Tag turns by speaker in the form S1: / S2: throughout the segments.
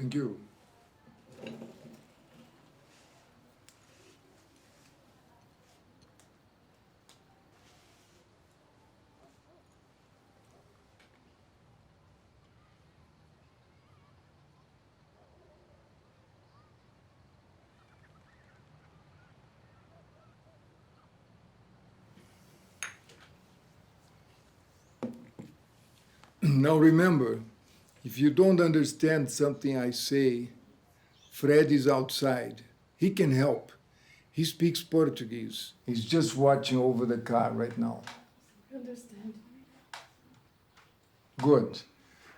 S1: Thank you. Now remember, if you don't understand something I say, Fred is outside. He can help. He speaks Portuguese. He's just watching over the car right now.
S2: I understand.
S1: Good.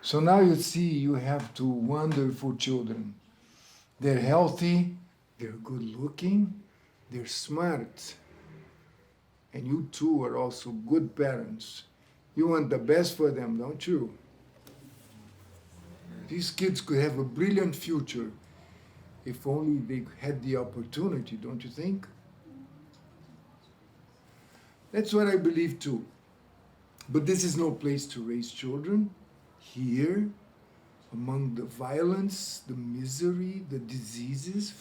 S1: So now you see you have two wonderful children. They're healthy, they're good looking, they're smart. And you two are also good parents. You want the best for them, don't you? These kids could have a brilliant future if only they had the opportunity, don't you think? That's what I believe too. But this is no place to raise children. Here, among the violence, the misery, the diseases,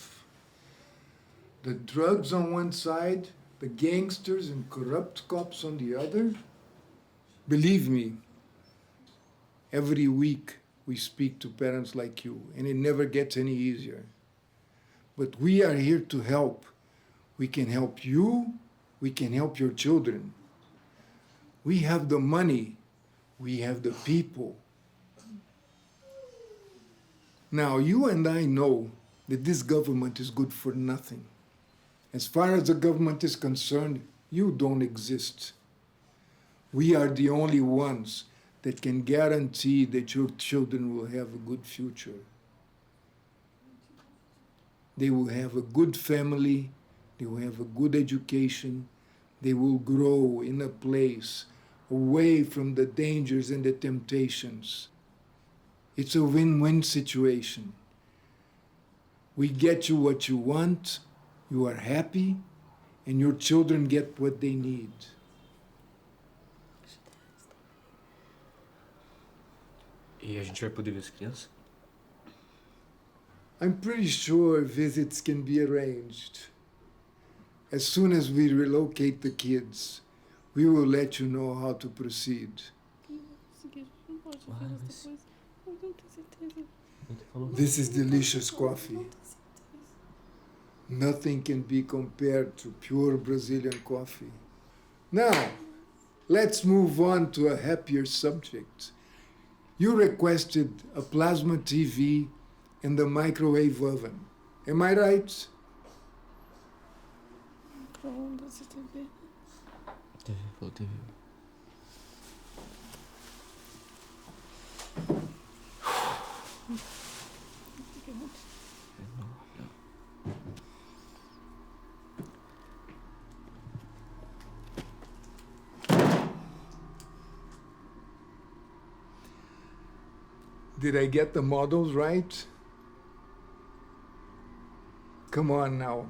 S1: the drugs on one side, the gangsters and corrupt cops on the other. Believe me, every week we speak to parents like you, and it never gets any easier. But we are here to help. We can help you, we can help your children. We have the money, we have the people. Now, you and I know that this government is good for nothing. As far as the government is concerned, you don't exist. We are the only ones that can guarantee that your children will have a good future. They will have a good family, they will have a good education, they will grow in a place away from the dangers and the temptations. It's a win-win situation. We get you what you want, you are happy, and your children get what they need.
S3: E a gente vai poder ver as crianças?
S1: I'm pretty sure visits can be arranged. As soon as we relocate the kids, we will let you know how to proceed. This is delicious coffee. Nothing can be compared to pure Brazilian coffee. Now, let's move on to a happier subject. You requested a plasma TV and the microwave oven. Am I right?
S2: Micro-ondas e TV.
S3: TV, falou TV.
S1: Did I get the models right? Come on now.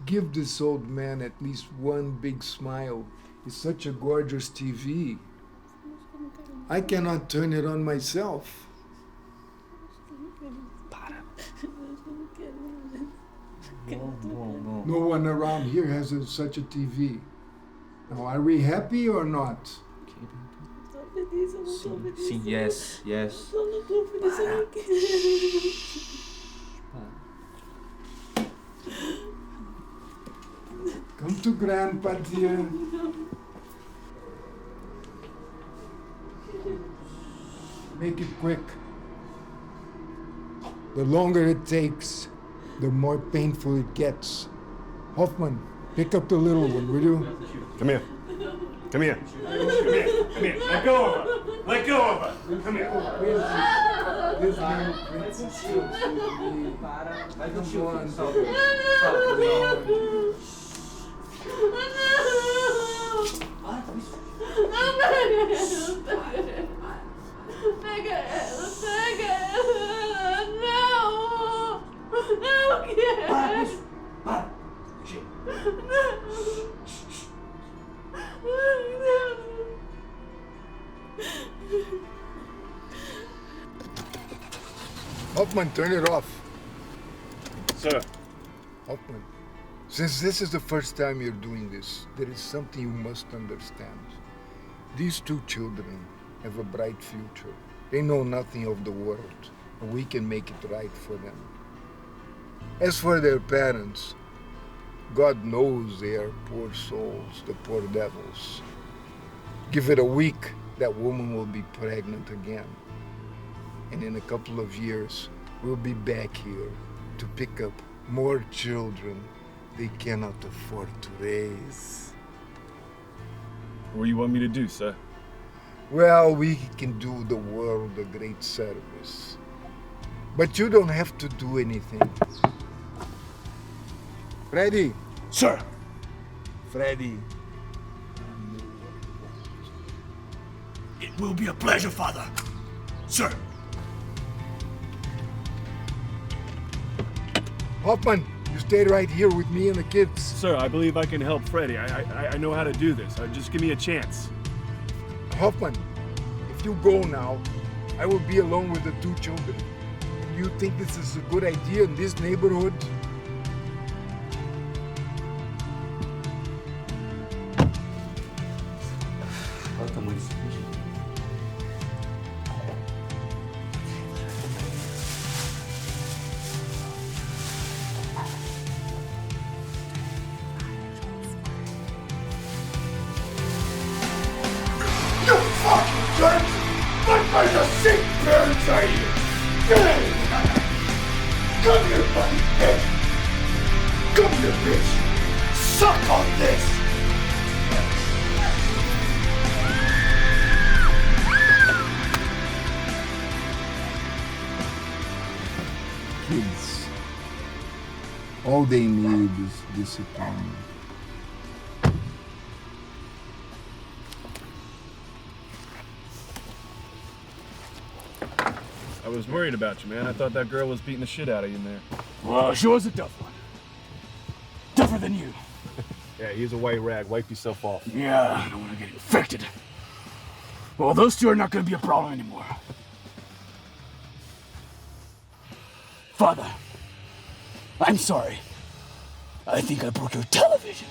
S1: Give this old man at least one big smile. It's such a gorgeous TV. I cannot turn it on myself.
S3: Para.
S1: No one around here has such a TV. Now, are we happy or not?
S3: Sim, sim, yes, yes.
S2: Eu não tô feliz, eu não quero.
S1: Come to Grandpa, dear. Make it quick. The longer it takes, the more painful it gets. Hoffman, pick up the little one, will you?
S4: Come here. Come here. Come here. Come here. Let go of her. Let go of her. Come here.
S1: This little princess feels so good. Come on,
S2: Pega ela, não! Eu quero!
S4: Para.
S1: Hoffman, turn it off.
S4: Sir.
S1: Hoffman, since this is the first time you're doing this, there is something you must understand. These two children have a bright future. They know nothing of the world, and we can make it right for them. As for their parents, God knows they are poor souls, the poor devils. Give it a week, that woman will be pregnant again. And in a couple of years, we'll be back here to pick up more children they cannot afford to raise.
S4: What do you want me to do, sir?
S1: Well, we can do the world a great service. But you don't have to do anything. Freddy!
S4: Sir!
S1: Freddy.
S4: It will be a pleasure, Father. Sir!
S1: Hoffman, you stay right here with me and the kids.
S4: Sir, I believe I can help Freddy. I know how to do this. Just give me a chance.
S1: Hoffman, if you go now, I will be alone with the two children. Do you think this is a good idea in this neighborhood?
S3: Olha o tamanho disso aqui, gente.
S1: You fucking jerk! What kind of sick parents are you? Come here, buddy, bitch! Come here, bitch! Suck on this! Kids, all they need is discipline.
S4: I was worried about you, man. I thought that girl was beating the shit out of you in there.
S5: Well, she was a tough one. Tougher than you.
S4: Yeah, here's a white rag. Wipe yourself off.
S5: Yeah, I don't want to get infected. Well, those two are not going to be a problem anymore. Father, I'm sorry. I think I broke your television.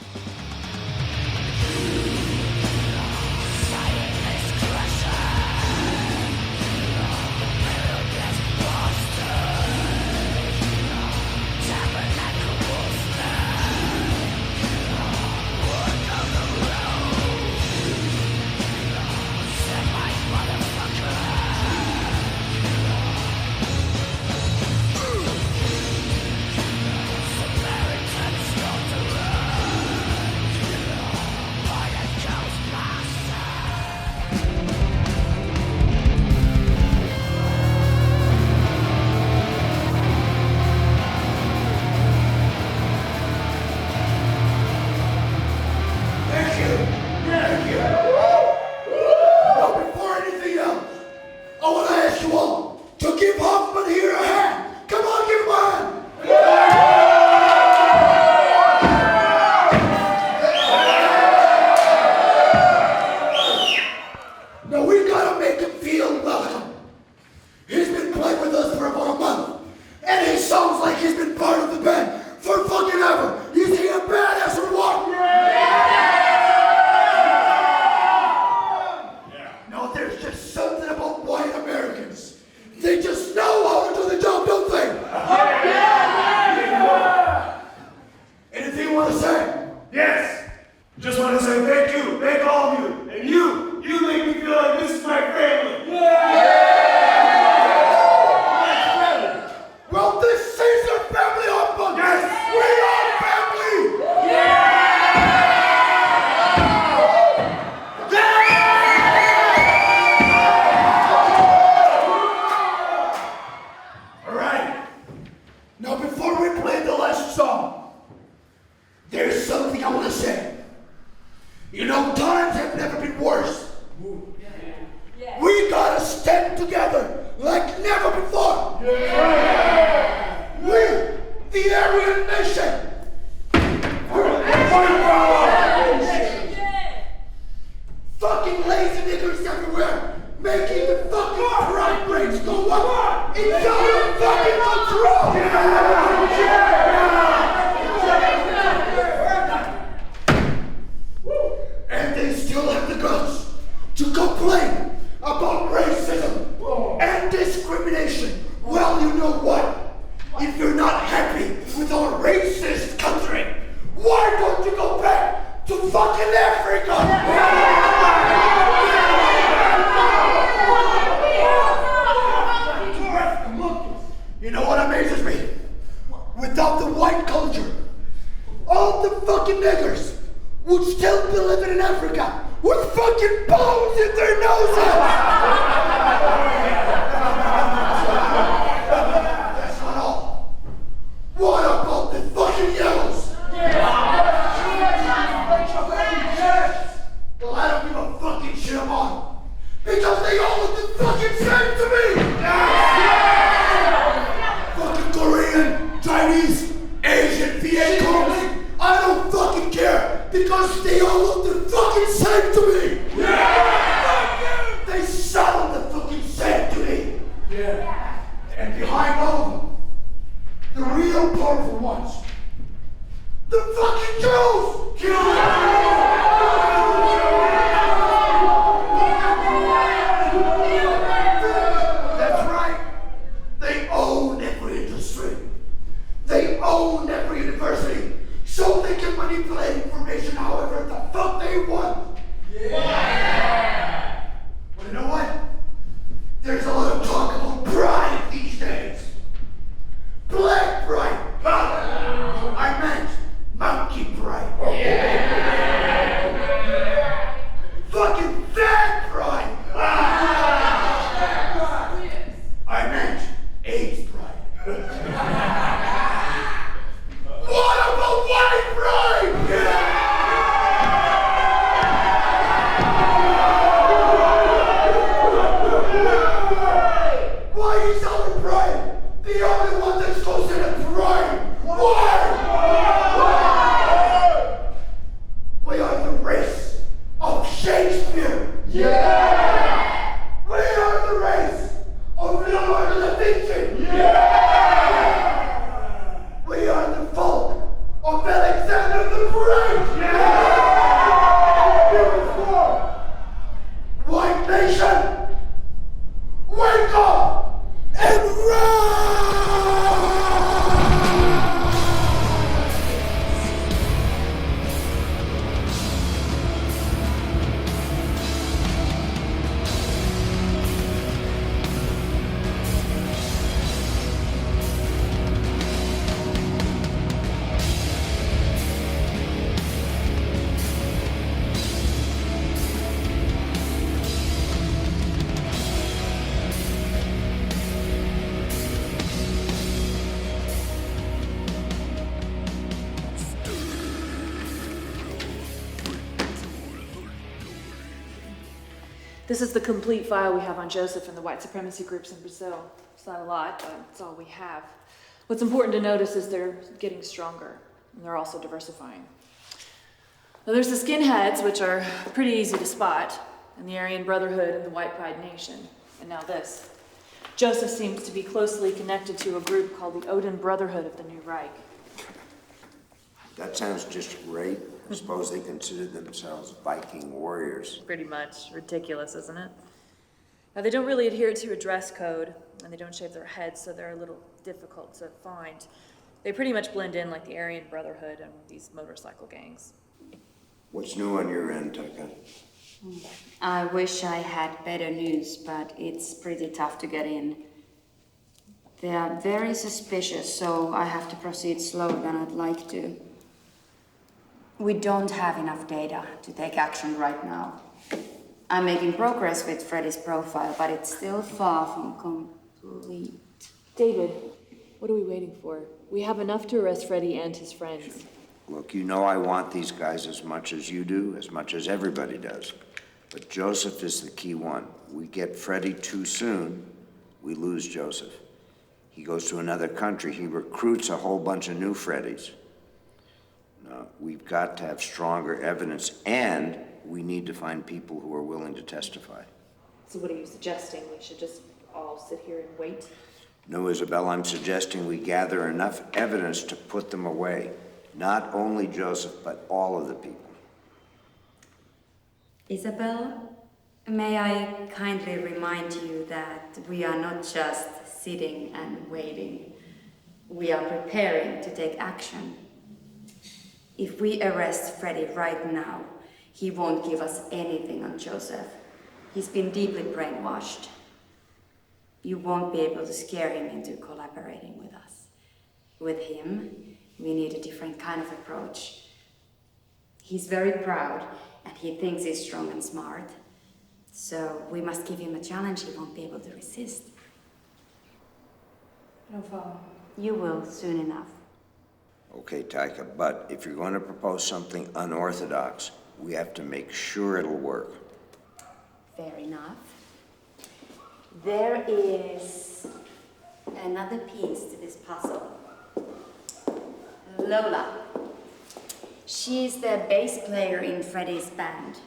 S1: making the fucking crime rates go up. It's out of fucking control. And they still have the guts to complain about racism and discrimination. Well, you know what? If you're not happy with our racist country, why don't you go back to fucking Africa? You know what amazes me? Without the white culture, all the fucking niggers would still be living in Africa with fucking bones in their noses! That's not all. What about the fucking yellows? Well, I don't give a fucking shit about them. Because they all look the fucking same to me! Fucking Korean, Chinese, Asian, Vietnamese, I don't fucking care! Because they all look the fucking same to me! They sound the fucking same to me! And behind all of them, the real powerful ones, the fucking Jews! That's right. They own every industry. They own every university. So they can manipulate information however the fuck they want. But you know what? There's a lot of talk about pride these days. Black pride. I meant monkey pride. Fucking fat pride. I meant AIDS pride. What about white pride? Why is our pride the only one that's considered pride? Why? We are the race of Shakespeare. We are the race of Leonardo da Vinci. We are the folk of Alexander the Great. White nation, wake up and
S2: This is the complete file we have on Joseph and the white supremacy groups in Brazil. It's not a lot, but it's all we have. What's important to notice is they're getting stronger, and they're also diversifying. Now, there's the skinheads, which are pretty easy to spot, and the Aryan Brotherhood and the White Pride Nation. And now this. Joseph seems to be closely connected to a group called the Odin Brotherhood of the New Reich.
S6: That sounds just great. I suppose they consider themselves Viking warriors.
S2: Pretty much. Ridiculous, isn't it? Now, they don't really adhere to a dress code, and they don't shave their heads, so they're a little difficult to find. They pretty much blend in like the Aryan Brotherhood and these motorcycle gangs.
S6: What's new on your end, Tucker?
S7: I wish I had better news, but it's pretty tough to get in. They are very suspicious, so I have to proceed slower than I'd like to. We don't have enough data to take action right now. I'm making progress with Freddy's profile, but it's still far from complete.
S2: David, what are we waiting for? We have enough to arrest Freddy and his friends.
S6: Look, you know I want these guys as much as you do, as much as everybody does. But Joseph is the key one. We get Freddy too soon, we lose Joseph. He goes to another country, he recruits a whole bunch of new Freddys. No, we've got to have stronger evidence, and we need to find people who are willing to testify.
S2: So what are you suggesting? We should just all sit here and wait?
S6: No, Isabel, I'm suggesting we gather enough evidence to put them away. Not only Joseph, but all of the people.
S7: Isabel, may I kindly remind you that we are not just sitting and waiting. We are preparing to take action. If we arrest Freddy right now, he won't give us anything on Joseph. He's been deeply brainwashed. You won't be able to scare him into collaborating with us. With him, we need a different kind of approach. He's very proud, and he thinks he's strong and smart. So we must give him a challenge he won't be able to resist.
S2: I don't follow.
S7: You will soon enough.
S6: Okay, Taika, but if you're going to propose something unorthodox, we have to make sure it'll work.
S7: Fair enough. There is another piece to this puzzle. Lola. She's the bass player in Freddy's band,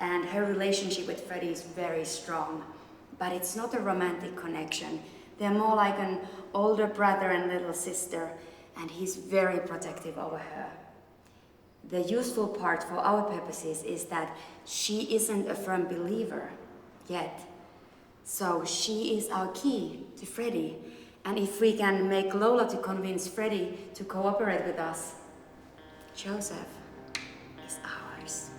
S7: and her relationship with Freddy is very strong, but it's not a romantic connection. They're more like an older brother and little sister, and he's very protective over her. The useful part for our purposes is that she isn't a firm believer yet. So she is our key to Freddy. And if we can make Lola to convince Freddy to cooperate with us, Joseph is ours.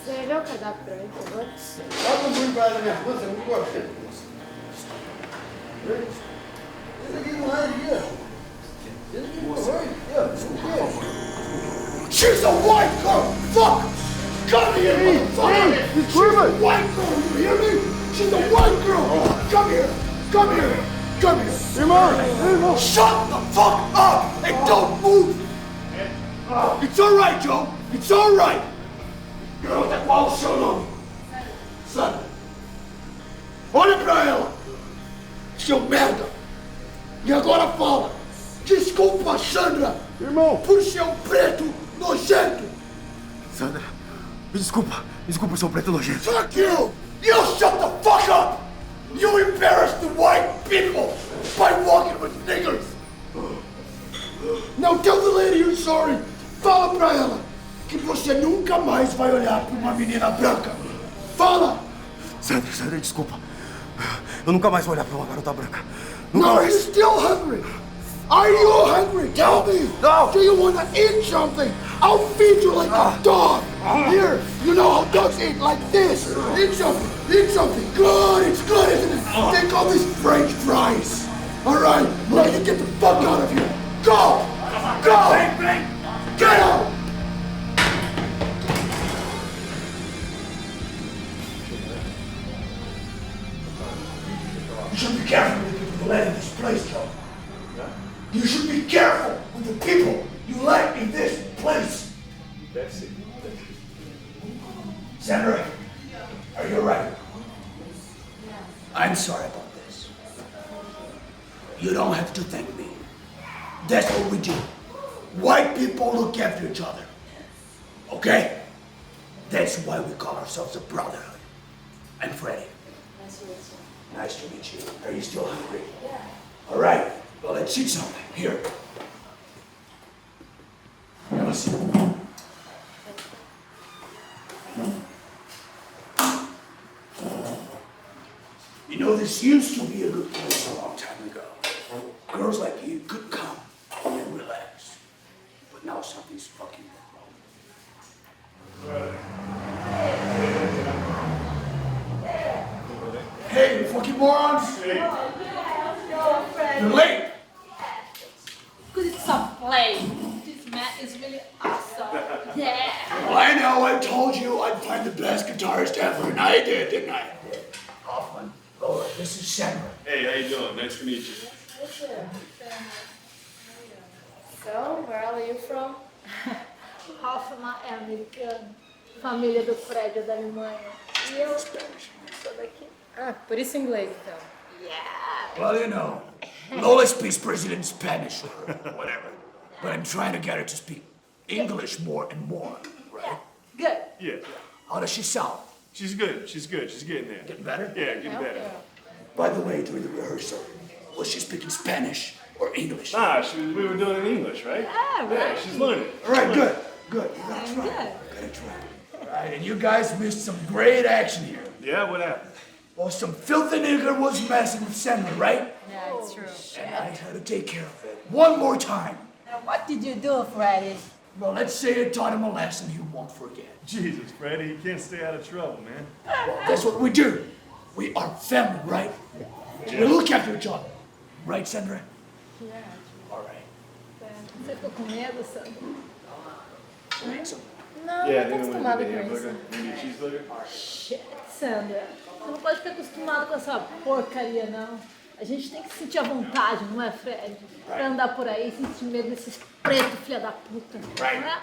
S8: Sério, cadastro aí, por favor?
S9: Bota um punho pra ela na minha puta, eu não gosto. Esse aqui não é aqui, ó. Esse aqui não é aqui, ó.
S1: She's a white girl! Fuck! Come here, motherfucker! She's a white girl, you hear me? She's a white girl! Come here! Come here! Come here! Shut the fuck up and don't move! It's alright, Joe! It's alright! Garota, qual o seu nome? Sandra. Olha pra ela! Seu merda! E agora fala! Desculpa, Sandra!
S9: Irmão!
S1: Por seu preto nojento!
S5: Sandra, me desculpa, seu preto nojento.
S1: Fuck you! You shut the fuck up! You embarrass the white people by walking with niggers! Now tell the lady you're sorry! Fala pra ela que você nunca mais vai olhar pra uma menina branca! Fala!
S5: Sandra, desculpa. Eu nunca mais vou olhar pra uma garota branca.
S1: No, are you still hungry? Are you hungry? Tell me!
S5: No!
S1: Do you want to eat something? I'll feed you like a dog! Here, you know how dogs eat, like this! Eat something! Eat something! Good! It's good, isn't it? Take all these French fries! Alright, now you get the fuck out of here! Go! Go! Get out! You should be careful with the people you let in this place, Joe. You should be careful with the people you let in this place.
S4: That's it.
S1: Sandra, are you right? I'm sorry about this. You don't have to thank me. That's what we do. White people look after each other. Okay? That's why we call ourselves a brotherhood. I'm Freddy. Nice to meet you. Are you still hungry? Yeah. All right. Well, let's eat something. Here. Have a seat. You know, this used to be a good place a long time ago. Girls like you could come and relax. But now something's fucking wrong. Hey, you fucking morons! You're late!
S8: Because it's a play. This man is really awesome. Yeah.
S1: Well, I know, I told you I'd find the best guitarist ever, and I did, didn't I? Hoffman, Lola, this is Sandra.
S4: Hey, how you doing? Nice to meet you.
S8: So, where are you from? Hoffman é americano. Família do Fred e da Alemanha. E eu sou daqui. Ah, por isso inglês, então. Yeah!
S5: Well, you know, Lola speaks Brazilian Spanish or whatever. But I'm trying to get her to speak English more and more, right?
S8: Good.
S4: Yeah.
S5: How does she sound?
S4: She's good. She's good. She's getting there.
S5: Getting better?
S4: Yeah, getting better.
S5: By the way, during the rehearsal, was she speaking Spanish or English?
S4: Nah, we were doing it in English, right?
S8: Yeah, right.
S4: Yeah, she's learning.
S5: All right, good. Good. You gotta try.
S8: Good.
S5: Gotta try. All right, and you guys missed some great action here.
S4: Yeah, what happened?
S5: Well, some filthy nigger was messing with Sandra, right?
S8: Yeah, it's true.
S5: And I had to take care of it. One more time.
S8: Now, what did you do, Freddy?
S5: Well, let's say I taught him a lesson he won't forget.
S4: Jesus, Freddie, you can't stay out of trouble, man.
S5: Well, that's what we do. We are family, right? We look after each other. Right, Sandra?
S8: Yeah.
S5: All right.
S8: Você ficou com medo, Sandra?
S5: So,
S8: Não,
S4: Yeah,
S8: eu tô
S4: then we
S8: acostumada
S4: did the
S8: com isso.
S4: hamburger. Maybe a cheeseburger.
S8: Shit, Sandra. Você não pode ficar acostumado com essa porcaria, não. A gente tem que se sentir à vontade, não é, Fred? Pra andar por aí sem sentir medo desses pretos, filha da puta.
S5: Right.
S8: Não é?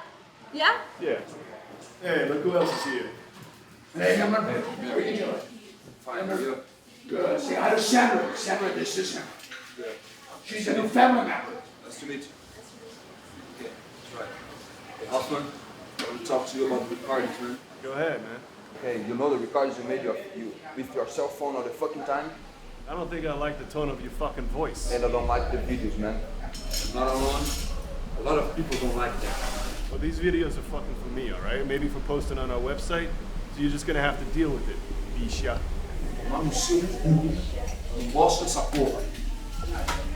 S8: Yeah?
S4: Yeah. Hey, look who else is here.
S5: hey, Hammer. How are you doing?
S3: Fine, are you?
S5: Good. Say hi to Sandra. Sandra, this is her. She's a new family member.
S3: Nice to meet you. Okay, that's right. Hey, Hoffman, I want to talk to you about the recordings, man.
S4: Go ahead, man.
S3: Hey, you know the recordings you made with your cell phone all the fucking time?
S4: I don't think I like the tone of your fucking voice.
S3: And I don't like the videos, man. I'm not alone. A lot of people don't like that.
S4: Well, these videos are fucking for me, alright? Maybe for posting on our website. So you're just gonna have to deal with it, bicha.
S3: Mano, seu cu. Eu não gosto dessa porra.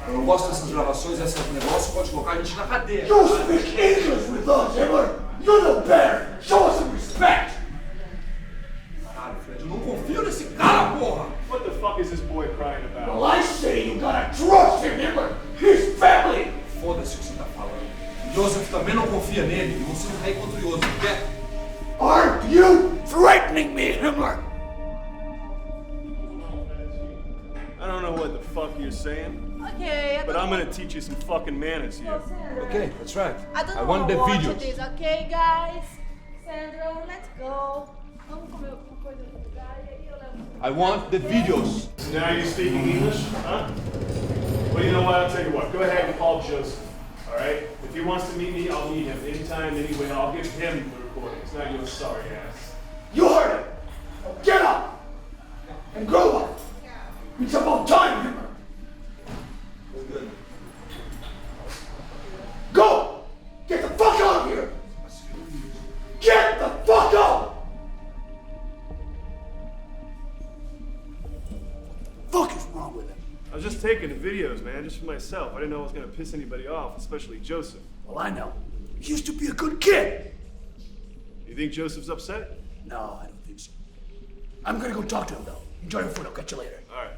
S3: Eu não gosto dessas gravações, esse negócio pode colocar a gente na cadeia.
S5: You speak English with us, Hammer. You're the bear. Show us some respect.
S3: Caralho, Fred, eu não confio nesse cara, porra!
S4: What the fuck is this boy crying about?
S5: Well, I say you gotta trust him, Hammer. His family.
S3: Foda-se o que você tá falando. O Joseph também não confia nele e você não tá aí contra o Joseph, quer?
S5: Aren't you threatening me, Hammer?
S4: I don't know what the fuck you're saying,
S8: Okay,
S4: but I'm gonna teach you some fucking manners here.
S3: Okay, that's right.
S8: I don't
S3: I want the
S8: watch
S3: videos.
S8: this, okay, guys? Sandra, let's go. Vamos comer alguma coisa no lugar e aí eu levo.
S3: I want the videos.
S4: So now you're speaking English, huh? Well, you know what? I'll tell you what. Go ahead and call Joseph. All right? If he wants to meet me, I'll meet him anytime, anyway. I'll give him the recording. It's not your sorry ass.
S5: You heard it. Now get up and grow up. It's about time, Hammer. Go! Get the fuck out of here! Get the fuck out! Fuck is wrong with him?
S4: I was just taking the videos, man, just for myself. I didn't know I was gonna piss anybody off, especially Joseph.
S5: Well, I know. He used to be a good kid.
S4: You think Joseph's upset?
S5: No, I don't think so. I'm gonna go talk to him, though. Enjoy your food. I'll catch you later.
S4: All right.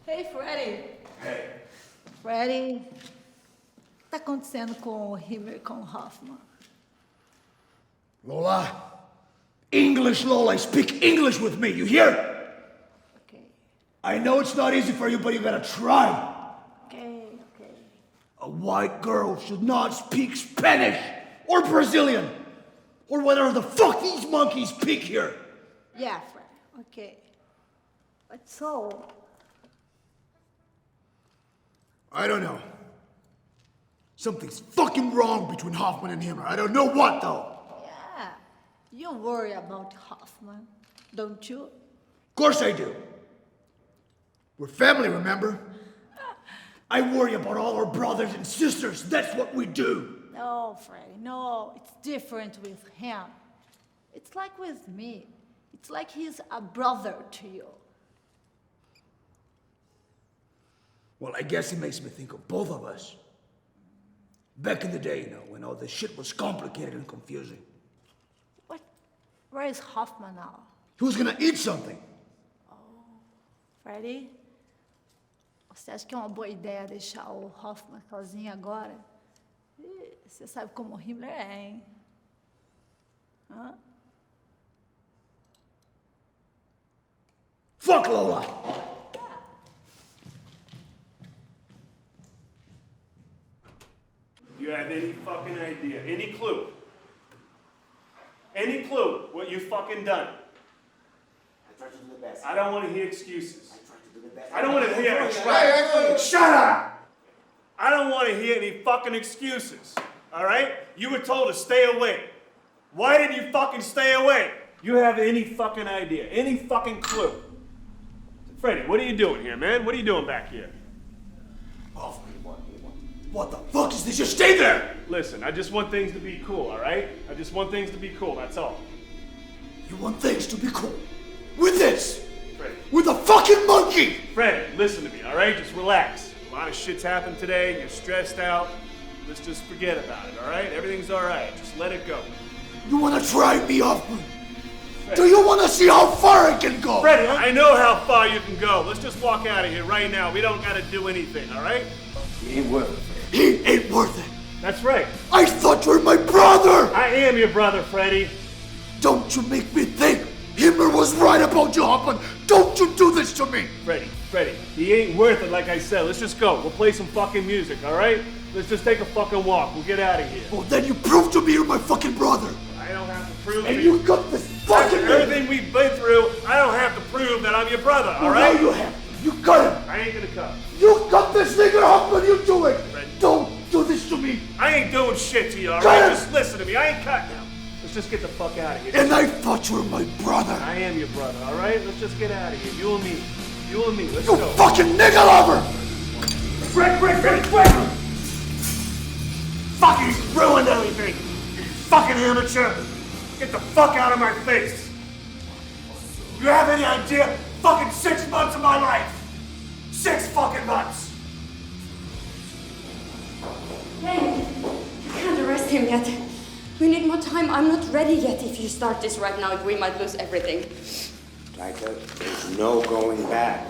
S8: Hey, Freddy.
S5: Hey.
S8: Freddy, o que tá acontecendo com o Himmler e com o Hoffman?
S5: Lola. English, Lola. Speak English with me. You hear?
S8: Ok,
S5: I know it's not easy for you, but you gotta try.
S8: ok.
S5: A white girl should not speak Spanish or Brazilian or whatever the fuck these monkeys speak here.
S8: Yeah, Fred, ok. But so,
S5: I don't know. Something's fucking wrong between Hoffman and Hammer. I don't know what though.
S8: yeah, you worry about Hoffman, don't you?
S5: Of course I do. We're family, remember? I worry about all our brothers and sisters. That's what we do.
S8: No, Freddy, no, it's different with him. It's like with me. It's like he's a brother to you.
S5: Well, I guess it makes me think of both of us. Back in the day, you know, when all this shit was complicated and confusing.
S8: What? Where is Hoffman now?
S5: Who's gonna eat something?
S8: Freddy, você acha que é uma boa ideia deixar o Hoffman sozinho agora? Ih, você sabe como o Himmler é, hein? Hã?
S5: Fuck Lola!
S4: You have any fucking idea? Any clue? Any clue what you fucking done?
S5: I tried to do the best.
S4: I don't want to hear excuses.
S5: I tried to do the best.
S4: I don't want to hear
S1: Hey,
S4: Shut up! I don't want to hear any fucking excuses. All right? You were told to stay away. Why did you fucking stay away? You have any fucking idea? Any fucking clue? Freddie, what are you doing here, man? What are you doing back here?
S5: Oh, what the fuck is this? Just stay there!
S4: Listen, I just want things to be cool, all right? I just want things to be cool, that's all.
S5: You want things to be cool? With this?
S4: Freddie.
S5: With a fucking monkey!
S4: Freddie, listen to me, all right? Just relax. A lot of shit's happened today. You're stressed out. Let's just forget about it, all right? Everything's all right. Just let it go.
S5: You wanna try me, Hoffman? Do you wanna see how far I can go?
S4: Freddie, I know how far you can go. Let's just walk out of here right now. We don't gotta do anything, all right?
S6: He ain't worth it.
S5: He ain't worth it.
S4: That's right.
S5: I thought you were my brother!
S4: I am your brother, Freddie.
S5: Don't you make me think Himmler was right about you, Hoffman! Don't you do this to me!
S4: Freddie, he ain't worth it, like I said. Let's just go. We'll play some fucking music, all right? Let's just take a fucking walk. We'll get out of here.
S5: Well, then you prove to me you're my fucking brother!
S4: I don't have to prove
S5: And
S4: it.
S5: you got this fucking
S4: Everything we've been through, I don't have to prove that I'm your brother, all right?
S5: Now you have. You got it!
S4: I ain't gonna come.
S5: You got this nigga, Hoffman! You do it!
S4: Fred.
S5: Don't do this to me!
S4: I ain't doing shit to you, all
S5: Cut
S4: right?
S5: it.
S4: Just listen to me. I ain't cutting now. Let's just get the fuck out of here.
S5: And I thought you were my brother!
S4: I am your brother, all right? Let's just get out of here. You and me. You and me. Let's
S5: You
S4: go.
S5: fucking nigga lover!
S4: Fred! Fucking ruined everything! Fucking amateur! Get the fuck out of my face! You have any idea? Fucking 6 months of my life! 6 fucking months!
S7: Hey, you can't arrest him yet. We need more time. I'm not ready yet. If you start this right now, we might lose everything.
S6: Taika, there's no going back.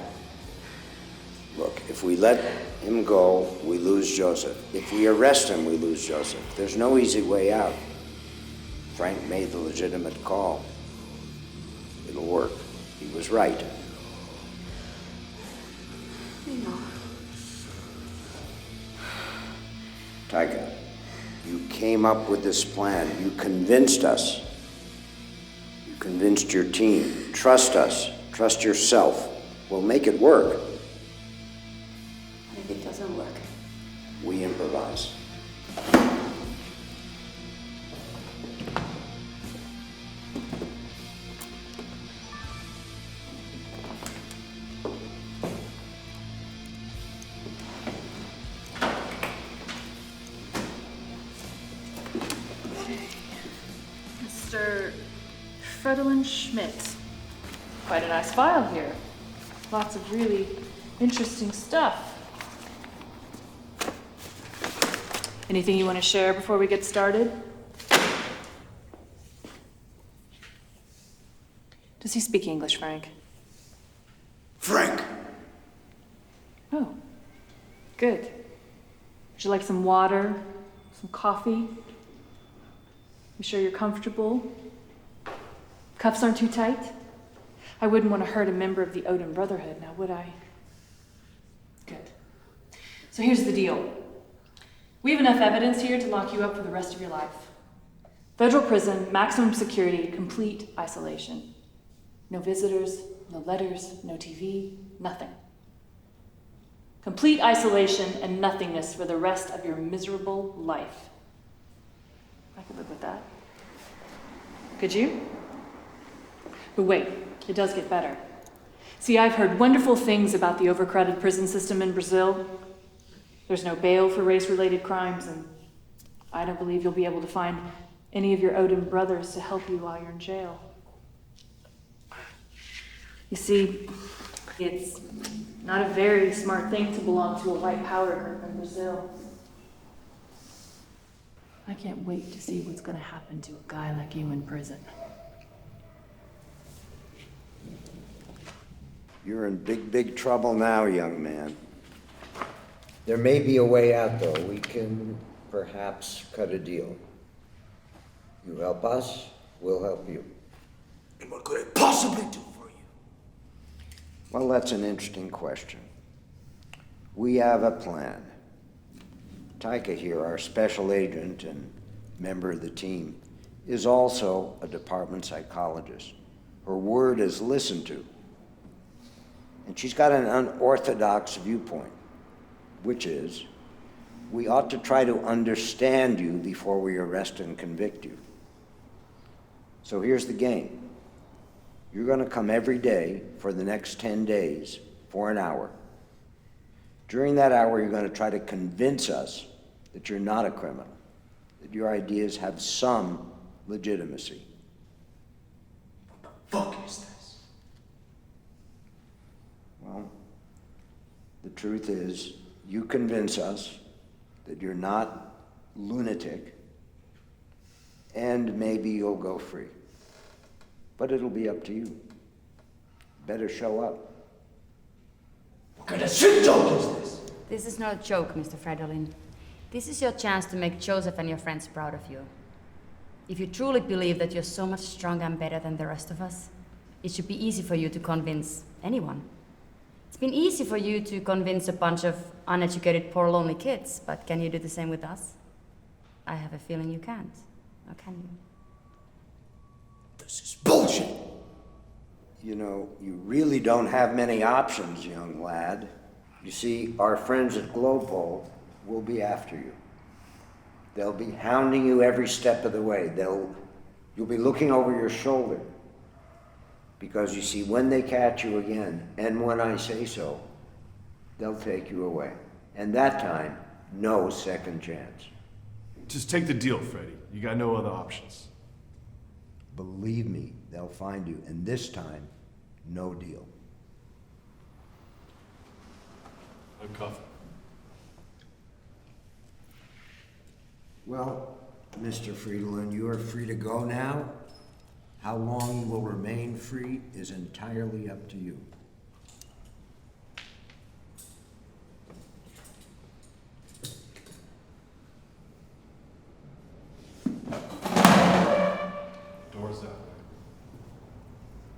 S6: Look, if we let him go, we lose Joseph. If we arrest him, we lose Joseph. There's no easy way out. Frank made the legitimate call. It'll work. He was right.
S7: I know.
S6: Taika, you came up with this plan. You convinced us. You convinced your team. Trust us. Trust yourself. We'll make it work.
S7: What if it doesn't work?
S6: We improvise.
S2: Mr. Fredolin Schmidt. Quite a nice file here. Lots of really interesting stuff. Anything you want to share before we get started? Does he speak English, Frank?
S5: Frank!
S2: Oh, good. Would you like some water, some coffee? You sure you're comfortable? Cuffs aren't too tight? I wouldn't want to hurt a member of the Odin Brotherhood, now would I? Good. So here's the deal. We have enough evidence here to lock you up for the rest of your life. Federal prison, maximum security, complete isolation. No visitors, no letters, no TV, nothing. Complete isolation and nothingness for the rest of your miserable life. I could live with that. Could you? But wait, it does get better. See, I've heard wonderful things about the overcrowded prison system in Brazil. There's no bail for race-related crimes, and I don't believe you'll be able to find any of your Odin brothers to help you while you're in jail. You see, it's not a very smart thing to belong to a white power group in Brazil. I can't wait to see what's going to happen to a guy like you in prison.
S6: You're in big, big trouble now, young man. There may be a way out, though. We can perhaps cut a deal. You help us, we'll help you.
S5: And what could I possibly do for you?
S6: Well, that's an interesting question. We have a plan. Taika here, our special agent and member of the team, is also a department psychologist. Her word is listened to. And she's got an unorthodox viewpoint, which is, we ought to try to understand you before we arrest and convict you. So here's the game. You're going to come every day for the next 10 days for an hour. During that hour, you're going to try to convince us that you're not a criminal, that your ideas have some legitimacy.
S5: What the fuck is this?
S6: Well, the truth is, you convince us that you're not lunatic, and maybe you'll go free. But it'll be up to you. Better show up.
S5: What kind of shit joke is this?
S7: This is not a joke, Mr. Fredolin. This is your chance to make Joseph and your friends proud of you. If you truly believe that you're so much stronger and better than the rest of us, it should be easy for you to convince anyone. It's been easy for you to convince a bunch of uneducated, poor, lonely kids, but can you do the same with us? I have a feeling you can't. Or can you?
S5: This is bullshit!
S6: You know, you really don't have many options, young lad. You see, our friends at Global will be after you. They'll be hounding you every step of the way. You'll be looking over your shoulder. Because you see, when they catch you again, and when I say so, they'll take you away. And that time, no second chance.
S10: Just take the deal, Freddie. You got no other options.
S6: Believe me, they'll find you. And this time, no deal.
S10: Uncuff him.
S6: Well, Mr. Friedland, you are free to go now. How long you will remain free is entirely up to you.
S10: Door's that way.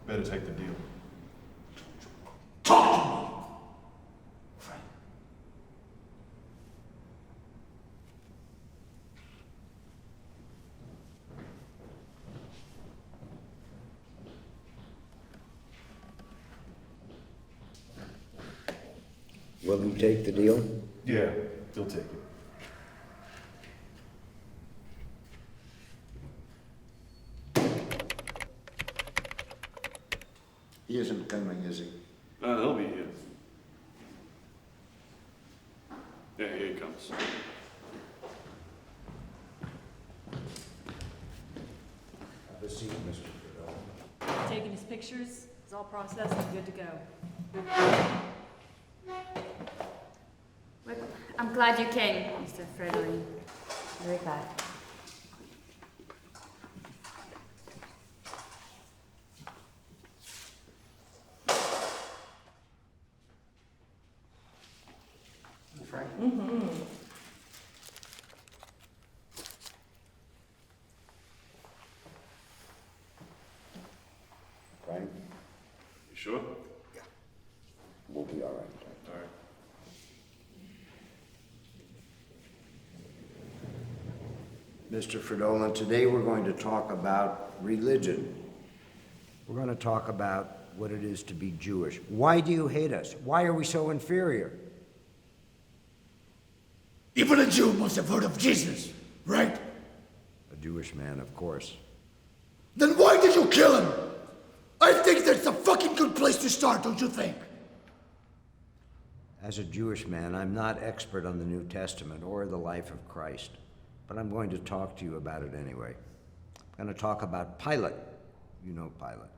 S10: Better take the deal.
S5: Talk to me! Frank.
S6: Will you take the deal?
S10: Yeah, he'll take it.
S6: He isn't coming, is he?
S10: He'll be here. Yeah, here he comes.
S6: Have a seat, Mr. Trudeau.
S2: Taking his pictures, it's all processed and good to go.
S7: Well, I'm glad you came, Mr. Fredolin. Very glad.
S3: Frank?
S6: Frank,
S10: You sure?
S6: we'll be all right.
S10: All right.
S6: Mr. Fridolin, today we're going to talk about religion. We're going to talk about what it is to be Jewish. Why do you hate us? Why are we so inferior?
S5: Even a Jew must have heard of Jesus, right?
S6: A Jewish man, of course.
S5: Then why did you kill him? I think that's a fucking good place to start, don't you think?
S6: As a Jewish man, I'm not expert on the New Testament or the life of Christ, but I'm going to talk to you about it anyway. I'm going to talk about Pilate. You know Pilate.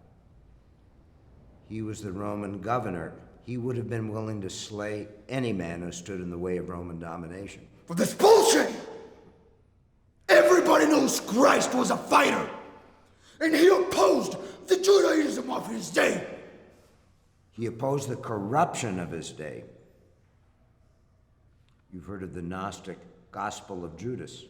S6: He was the Roman governor. He would have been willing to slay any man who stood in the way of Roman domination.
S5: But that's bullshit! Everybody knows Christ was a fighter, and he opposed the Judaism of his day.
S6: He opposed the corruption of his day. You've heard of the Gnostic Gospel of Judas.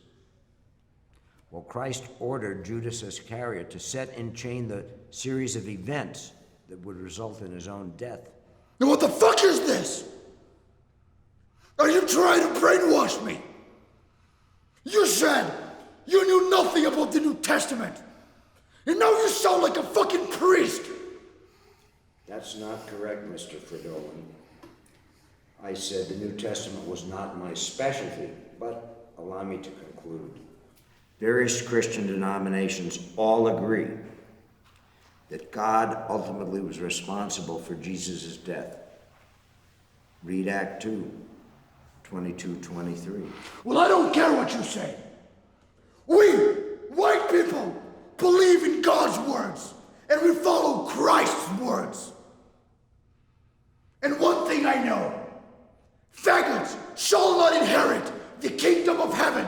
S6: Well, Christ ordered Judas Iscariot to set in chain the series of events that would result in his own death.
S5: Now what the fuck is this? Are you trying to brainwash me? You said you knew nothing about the New Testament. And now you sound like a fucking priest.
S6: That's not correct, Mr. Fridolin. I said the New Testament was not my specialty, but allow me to conclude. Various Christian denominations all agree that God ultimately was responsible for Jesus' death. Read Act 2, 22-23.
S5: Well, I don't care what you say. We, white people, believe in God's words, and we follow Christ's words. And one thing I know, faggots shall not inherit the kingdom of heaven.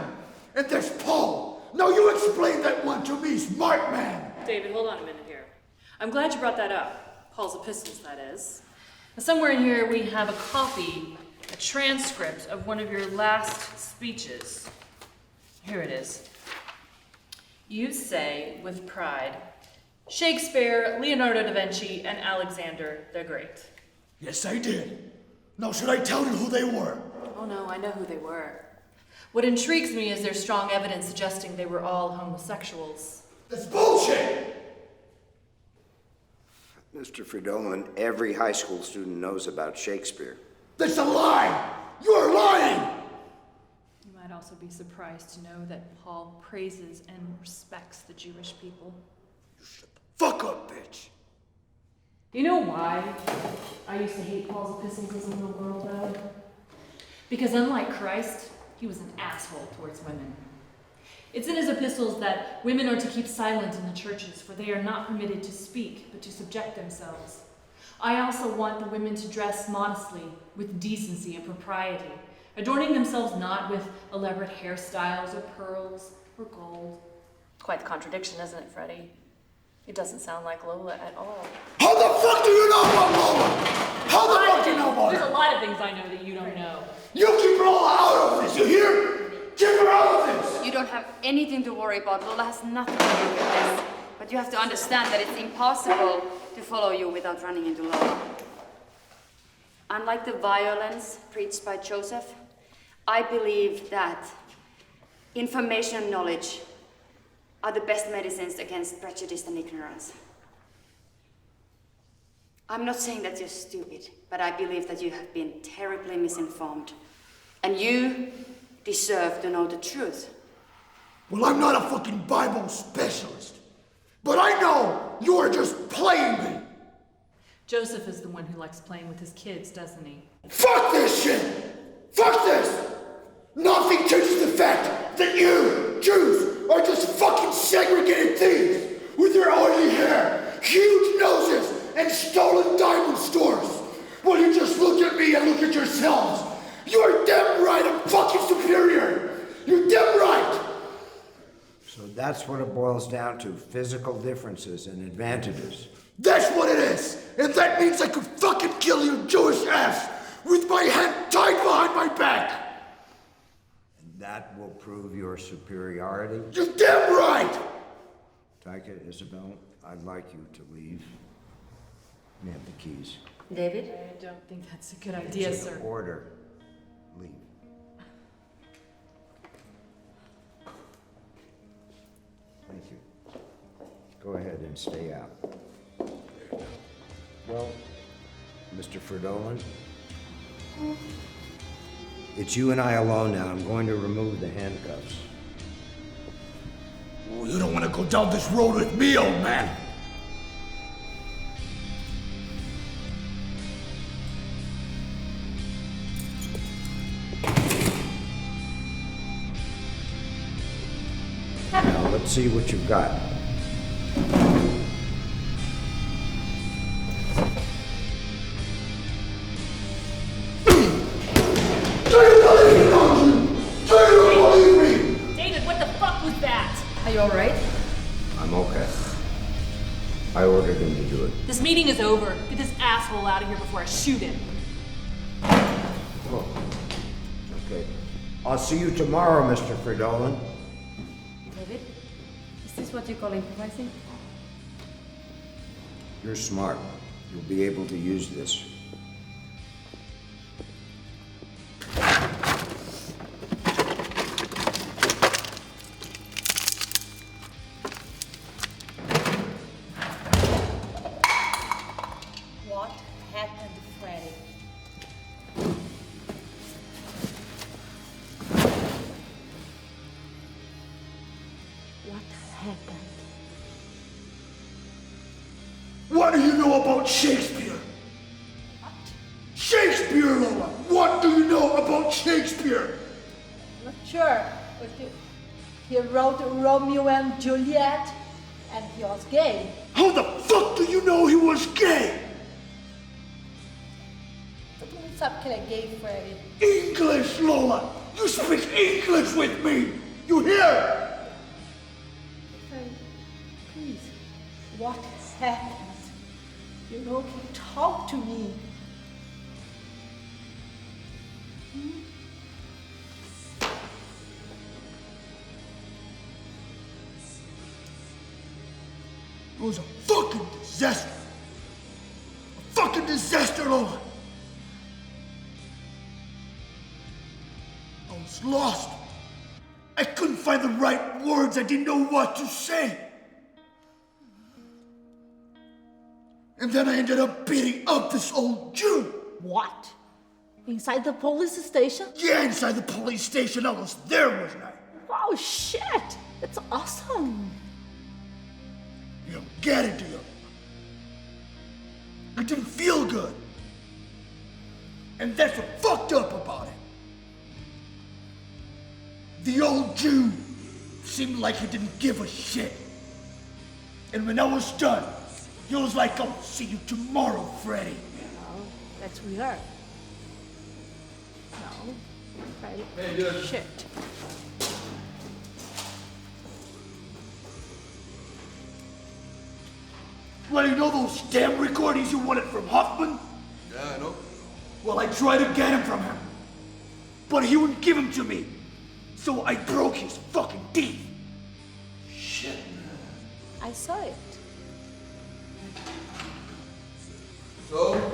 S5: And there's Paul. Now you explain that one to me, smart man.
S2: David, hold on a minute here. I'm glad you brought that up. Paul's epistles, that is. Now, somewhere in here we have a copy, a transcript of one of your last speeches. Here it is. You say, with pride, Shakespeare, Leonardo da Vinci, and Alexander the Great.
S5: Yes, I did. Now should I tell you who they were?
S2: Oh no, I know who they were. What intrigues me is there's strong evidence suggesting they were all homosexuals.
S5: That's bullshit!
S6: Mr. Fridolin, every high school student knows about Shakespeare.
S5: That's a lie! You're lying!
S2: You might also be surprised to know that Paul praises and respects the Jewish people.
S5: Shut the fuck up, bitch!
S2: You know why I used to hate Paul's epistles as a little girl, though? Because unlike Christ, he was an asshole towards women. It's in his epistles that women are to keep silent in the churches, for they are not permitted to speak, but to subject themselves. I also want the women to dress modestly, with decency and propriety, adorning themselves not with elaborate hairstyles or pearls or gold. Quite the contradiction, isn't it, Freddie? It doesn't sound like Lola at all.
S5: How the fuck do you know about Lola? How the fuck do you know about
S2: There's
S5: her?
S2: a lot of things I know that you don't know.
S5: You keep Lola out of this, you hear? Keep her out of this!
S7: You don't have anything to worry about. Lola has nothing to do with this. But you have to understand that it's impossible to follow you without running into Lola. Unlike the violence preached by Joseph, I believe that information and knowledge are the best medicines against prejudice and ignorance. I'm not saying that you're stupid, but I believe that you have been terribly misinformed. And you deserve to know the truth.
S5: Well, I'm not a fucking Bible specialist. But I know you are just playing me.
S2: Joseph is the one who likes playing with his kids, doesn't he?
S5: Fuck this shit! Fuck this! Nothing changes the fact that you, Jews, are just fucking segregated thieves with your oily hair, huge noses, and stolen diamond stores. Well, you just look at me and look at yourselves. You are damn right I'm fucking superior. You're damn right.
S6: So that's what it boils down to, physical differences and advantages.
S5: That's what it is. And that means I could fucking kill your Jewish ass with my hand tied behind my back.
S6: That will prove your superiority.
S5: You're damn right!
S6: Taika, Isabel, I'd like you to leave. You have the keys.
S7: David?
S2: I don't think that's a good idea,
S6: It's an
S2: sir.
S6: order. Leave. Thank you. Go ahead and stay out. Well, Mr. Fridolin, it's you and I alone now. I'm going to remove the handcuffs.
S5: Oh, you don't want to go down this road with me, old man.
S6: Now, let's see what you've got.
S2: David, what the fuck was that?
S7: Are you alright?
S6: I'm okay. I ordered him to do it.
S2: This meeting is over. Get this asshole out of here before I shoot him.
S6: Oh, okay. I'll see you tomorrow, Mr. Fridolin.
S7: David? Is this what you call improvising?
S6: You're smart. You'll be able to use this.
S8: happened?
S5: What do you know about Shakespeare?
S8: What?
S5: Shakespeare, Lola! What do you know about Shakespeare?
S8: Not sure, but he wrote Romeo and Juliet, and he was gay.
S5: How the fuck do you know he was gay?
S8: Todo mundo sabe que ele é gay, Freddy.
S5: English, Lola! You speak English with me! You hear?
S8: Freddy, please, what happened? You know, can talk to me.
S5: It was a fucking disaster. A fucking disaster, Lola. I was lost. I couldn't find the right words. I didn't know what to say. And then I ended up beating up this old Jew.
S8: What? Inside the police station?
S5: Yeah, inside the police station. I was there, wasn't I?
S8: Wow, shit! That's awesome!
S5: You don't get it, do you? It didn't feel good. And that's what fucked up about it. The old Jew seemed like he didn't give a shit. And when I was done, he was like, I'll see you tomorrow, Freddy.
S8: No, that's weird. No, Freddy.
S3: Hey, dude.
S8: Shit.
S5: Well, you know those damn recordings you wanted from Hoffman?
S3: Yeah, I know.
S5: Well, I tried to get him from him. But he wouldn't give him to me. So I broke his fucking teeth. Shit, man.
S8: I saw it.
S3: So,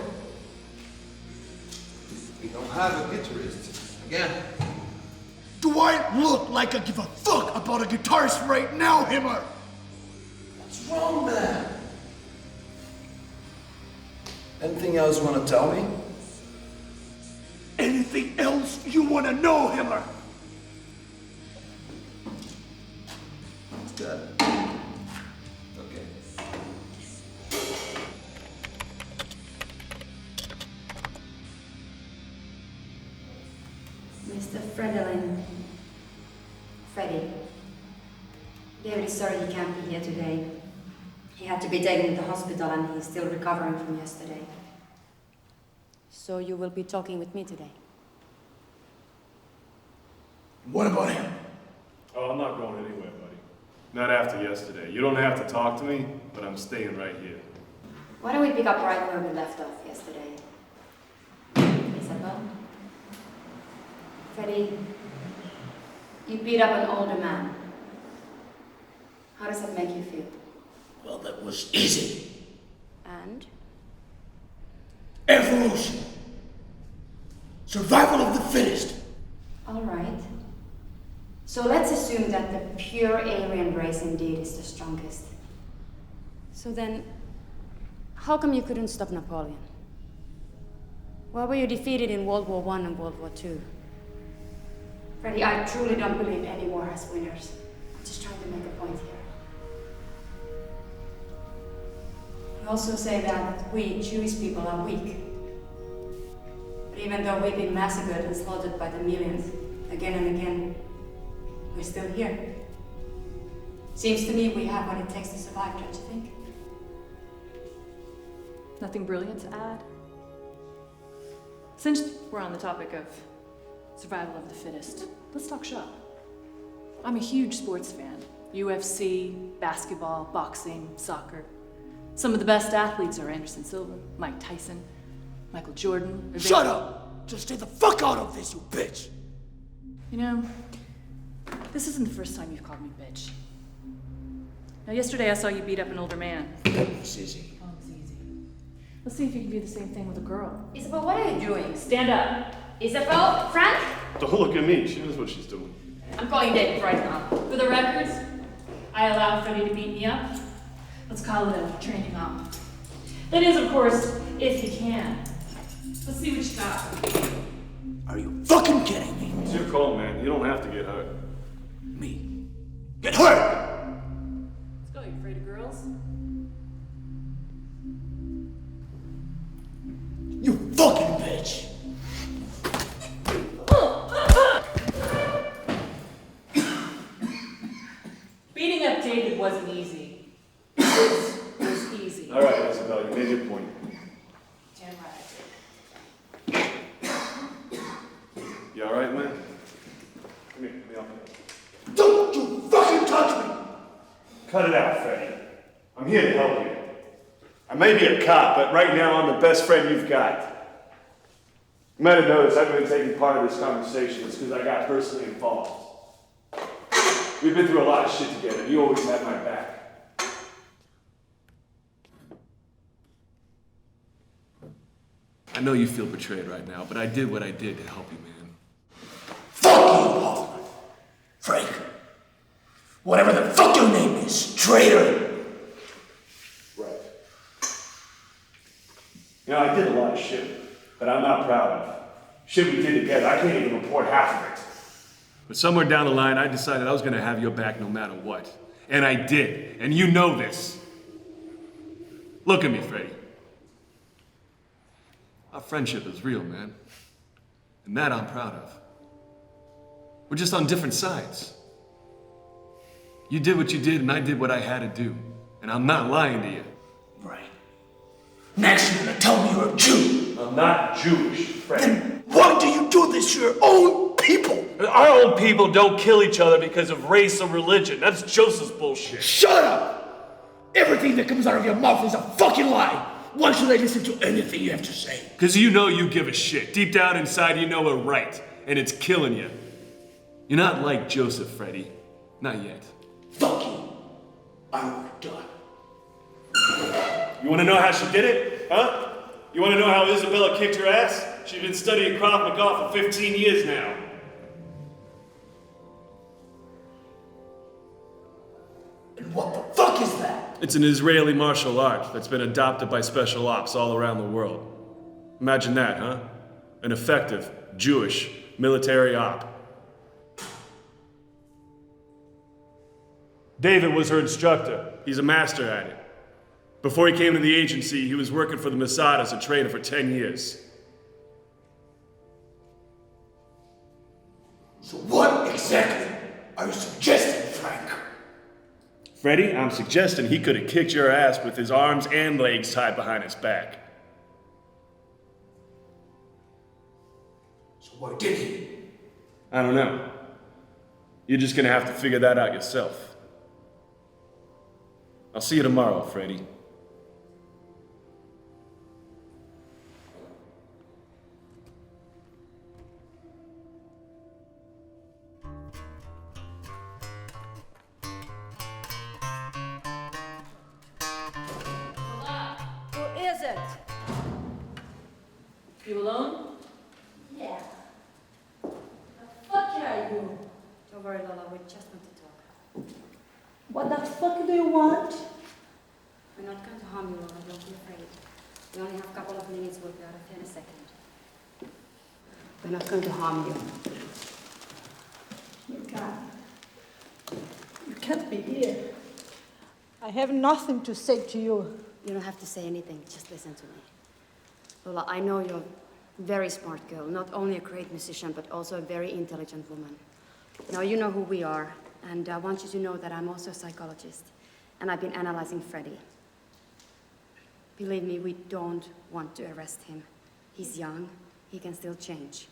S3: we don't have a guitarist again.
S5: Do I look like I give a fuck about a guitarist right now, Himmler?
S3: What's wrong, man? Anything else you want to tell me?
S5: Anything else you want to know, Himmler?
S3: Good. Okay.
S7: Mr. Fredelin. Freddy. David is sorry he can't be here today. He had to be taken to the hospital and he's still recovering from yesterday. So you will be talking with me today?
S5: What about him?
S10: Oh, I'm not going anywhere, buddy. Not after yesterday. You don't have to talk to me, but I'm staying right here.
S7: Why don't we pick up right where we left off yesterday? Isabel? Freddie, you beat up an older man. How does that make you feel?
S5: Well, that was easy.
S7: And?
S5: Evolution. Survival of the fittest.
S7: All right. So let's assume that the pure Aryan race indeed is the strongest. So then, how come you couldn't stop Napoleon? Why were you defeated in World War I and World War II? Freddie, I truly don't believe any war has winners. I'm just trying to make a point here. You also say that we Jewish people are weak. But even though we've been massacred and slaughtered by the millions, again and again, we're still here. Seems to me we have what it takes to survive, don't you think?
S2: Nothing brilliant to add? Since we're on the topic of survival of the fittest, let's talk shop. I'm a huge sports fan. UFC, basketball, boxing, soccer. Some of the best athletes are Anderson Silva, Mike Tyson, Michael Jordan.
S5: Shut up! Just stay the fuck out of this, you bitch!
S2: You know, this isn't the first time you've called me bitch. Now, yesterday I saw you beat up an older man.
S6: It's easy.
S2: Oh, it's easy. Let's see if you can do the same thing with a girl.
S7: Isabel, what are you doing?
S2: Stand up.
S7: Isabel, Frank?
S10: Don't look at me. She knows what she's doing.
S7: I'm calling David right now.
S2: For the records, I allow Freddie to beat me up. Let's call it a training on. That is, of course, if he can. Let's see what you got.
S5: Are you fucking kidding me?
S10: It's your call, man. You don't have to get hurt.
S5: Me? Get hurt?
S2: afraid of girls?
S5: You fucking bitch!
S2: Beating up David wasn't easy. This was easy.
S10: All right, Isabel, you made your point.
S2: Damn right I did.
S10: You all right, man? Come here, let me help you.
S5: Don't you fucking touch me!
S10: Cut it out, Freddie. I'm here to help you. I may be a cop, but right now I'm the best friend you've got. You might have noticed I've been taking part of this conversation. It's because I got personally involved. We've been through a lot of shit together. You always had my back. I know you feel betrayed right now, but I did what I did to help you, man.
S5: Fuck you, Hoffman! Frank! Whatever the fuck your name is, traitor!
S10: Right. You know, I did a lot of shit that I'm not proud of. Shit we did together, I can't even report half of it. But somewhere down the line, I decided I was gonna have your back no matter what. And I did, and you know this. Look at me, Freddie. Our friendship is real, man. And that I'm proud of. We're just on different sides. You did what you did, and I did what I had to do. And I'm not lying to you.
S5: Right. Next you're gonna tell me you're a Jew.
S10: I'm not Jewish, Freddie.
S5: Then why do you do this to your own people?
S10: Our own people don't kill each other because of race or religion. That's Joseph's bullshit.
S5: Shut up! Everything that comes out of your mouth is a fucking lie. Why should I listen to anything you have to say?
S10: Because you know you give a shit. Deep down inside, you know we're right. And it's killing you. You're not like Joseph, Freddie. Not yet.
S5: Fuck you. I want it done.
S10: You want to know how she did it? Huh? You want to know how Isabella kicked her ass? She's been studying Krav Maga for 15 years now.
S5: And what the fuck is that?
S10: It's an Israeli martial art that's been adopted by special ops all around the world. Imagine that, huh? An effective, Jewish, military op. David was her instructor. He's a master at it. Before he came to the agency, he was working for the Mossad as a trainer for 10 years.
S5: So what exactly are you suggesting, Frank?
S10: Freddie, I'm suggesting he could have kicked your ass with his arms and legs tied behind his back.
S5: So why did he?
S10: I don't know. You're just gonna have to figure that out yourself. I'll see you tomorrow, Freddie.
S8: Who is it?
S2: You alone?
S8: Yeah. The fuck are you?
S7: Don't worry, Lola, we just want to talk.
S8: What the fuck do you want?
S7: We're not going to harm you, Lola, don't be afraid. We only have a couple of minutes, we'll be out of here in a second. We're not going to harm you.
S8: You can't. You can't be here. I have nothing to say to you.
S7: You don't have to say anything, just listen to me. Lola, I know you're a very smart girl, not only a great musician, but also a very intelligent woman. Now you know who we are, and I want you to know that I'm also a psychologist, and I've been analyzing Freddie. Believe me, we don't want to arrest him. He's young, he can still change.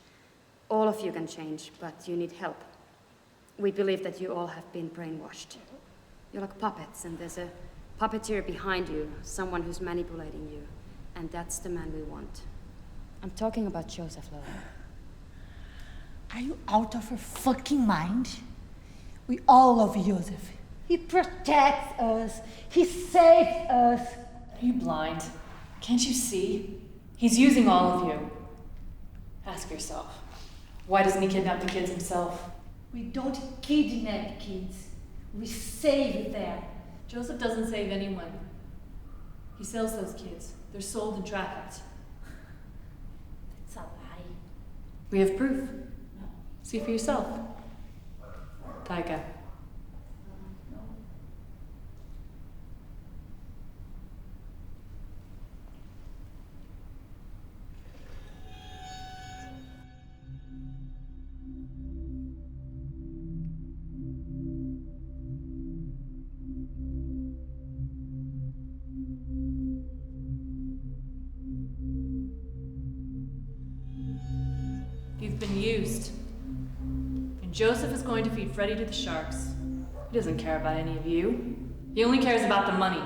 S7: All of you can change, but you need help. We believe that you all have been brainwashed. You're like puppets, and there's a puppeteer behind you, someone who's manipulating you, and that's the man we want. I'm talking about Joseph, Lola.
S8: Are you out of your fucking mind? We all love Joseph. He protects us. He saves us.
S2: Are you blind? Can't you see? He's using all of you. Ask yourself, why doesn't he kidnap the kids himself?
S8: We don't kidnap kids. We save them.
S2: Joseph doesn't save anyone. He sells those kids. They're sold and trafficked.
S8: It's a lie.
S2: We have proof. See for yourself. Taika. Joseph is going to feed Freddy to the sharks. He doesn't care about any of you. He only cares about the money.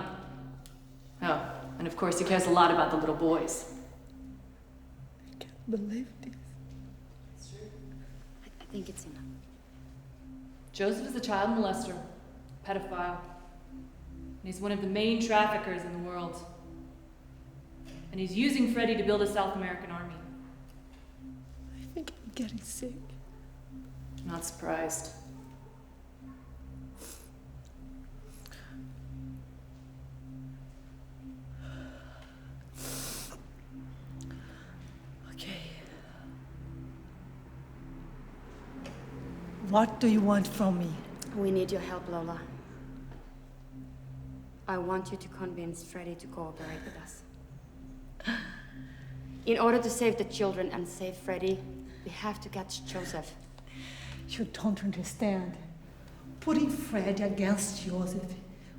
S2: Oh, and of course he cares a lot about the little boys.
S8: I can't believe this.
S7: It's true. I think it's enough.
S2: Joseph is a child molester, pedophile. And he's one of the main traffickers in the world. And he's using Freddy to build a South American army.
S8: I think I'm getting sick.
S2: I'm not surprised.
S8: Okay. What do you want from me?
S7: We need your help, Lola. I want you to convince Freddy to cooperate with us. In order to save the children and save Freddy, we have to catch Joseph.
S8: You don't understand. Putting Freddy against Joseph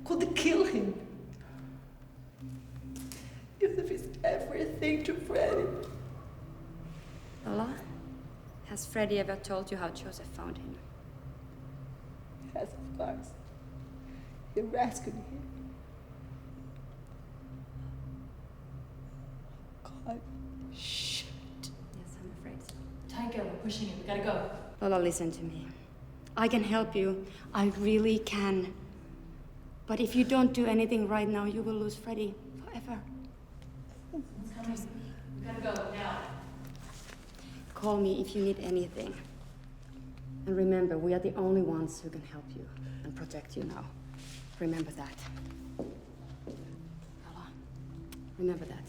S8: could kill him. Joseph is everything to Freddy.
S7: Lola, has Freddy ever told you how Joseph found him?
S8: Yes, of course. He rescued him. God. Shit.
S7: Yes, I'm afraid so.
S2: Taika, we're pushing it. We gotta go.
S7: Lola, listen to me. I can help you. I really can. But if you don't do anything right now, you will lose Freddy forever.
S2: It's coming. We gotta go now.
S7: Call me if you need anything. And remember, we are the only ones who can help you and protect you now. Remember that. Lola, remember that.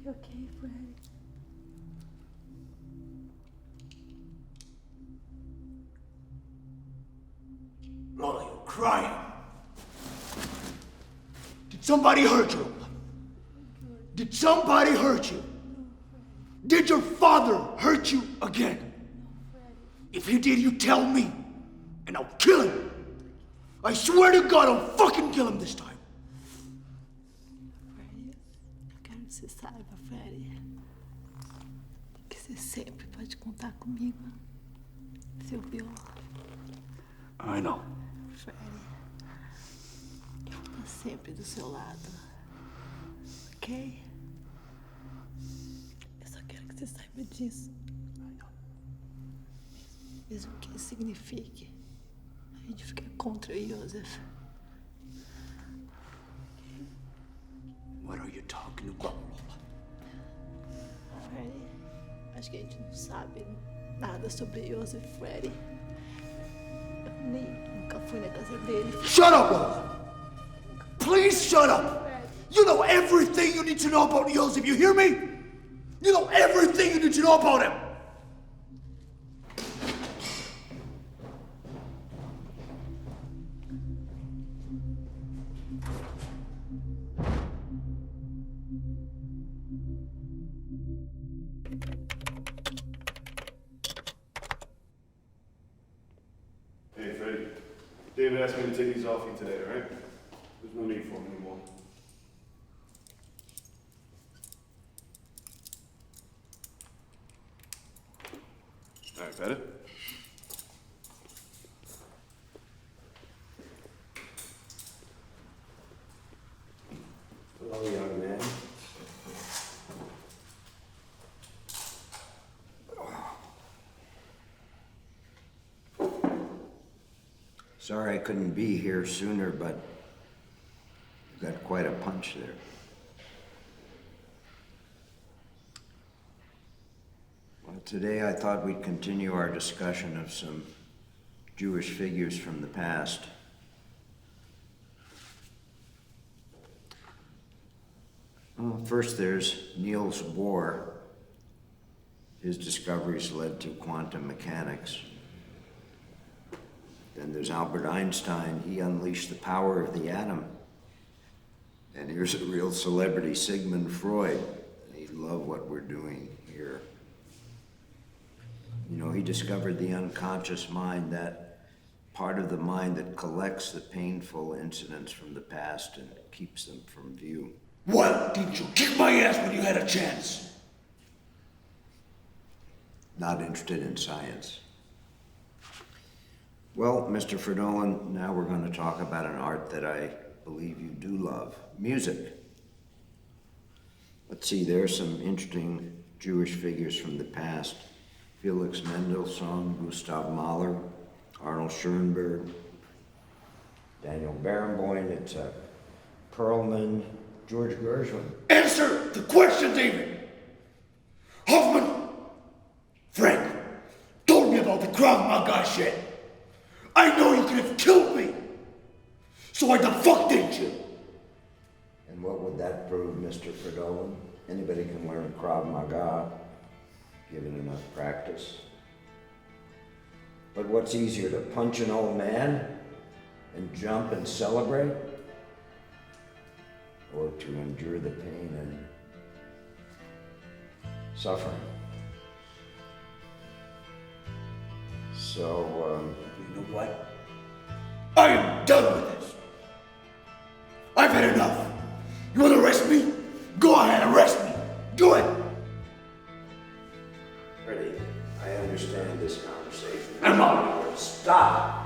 S8: You okay, Freddy?
S5: Lola, you're crying. Did somebody hurt you? Did somebody hurt you? Did your father hurt you again? If he did, you tell me, and I'll kill him. I swear to God, I'll fucking kill him this time.
S8: Freddy, eu quero que você saiba, Freddy, que você sempre pode contar comigo. Seu pior.
S5: I know.
S8: Freddy, eu vou estar sempre do seu lado. Ok? Eu só quero que você saiba disso. Mesmo que isso signifique a gente ficar contra o Joseph.
S5: What are you talking about, Lola?
S8: Freddy, acho que a gente não sabe nada sobre Joseph, Freddy. Eu nem nunca fui na casa dele.
S5: Shut up, Lola! Please shut up! You know everything you need to know about Joseph, you hear me? You know everything you need to know about him!
S10: Hey, Freddie. David asked me to take these off you today, all right? There's no need for them anymore. All right, better?
S6: Hello, young man. Sorry I couldn't be here sooner, but you got quite a punch there. Well, today I thought we'd continue our discussion of some Jewish figures from the past. Well, first there's Niels Bohr. His discoveries led to quantum mechanics. Then there's Albert Einstein. He unleashed the power of the atom. And here's a real celebrity, Sigmund Freud. He'd love what we're doing here. You know, he discovered the unconscious mind, that part of the mind that collects the painful incidents from the past and keeps them from view.
S5: Why didn't you kick my ass when you had a chance?
S6: Not interested in science. Well, Mr. Fridolin, now we're going to talk about an art that I believe you do love, music. Let's see, there's some interesting Jewish figures from the past. Felix Mendelssohn, Gustav Mahler, Arnold Schoenberg, Daniel Barenboim, it's Perlman, George Gershwin.
S5: Answer the question, David! Hoffman, Frank, told me about the Krav Maga shit. I know you could have killed me. So why the fuck didn't you?
S6: And what would that prove, Mr. Fridolin? Anybody can learn Krav Maga, given enough practice. But what's easier, to punch an old man and jump and celebrate? Or to endure the pain and suffering? So,
S5: you know what? I am done with this. I've had enough. You want to arrest me? Go ahead, arrest me. Do it.
S6: Freddie, I understand this conversation.
S5: I'm out.
S6: Stop.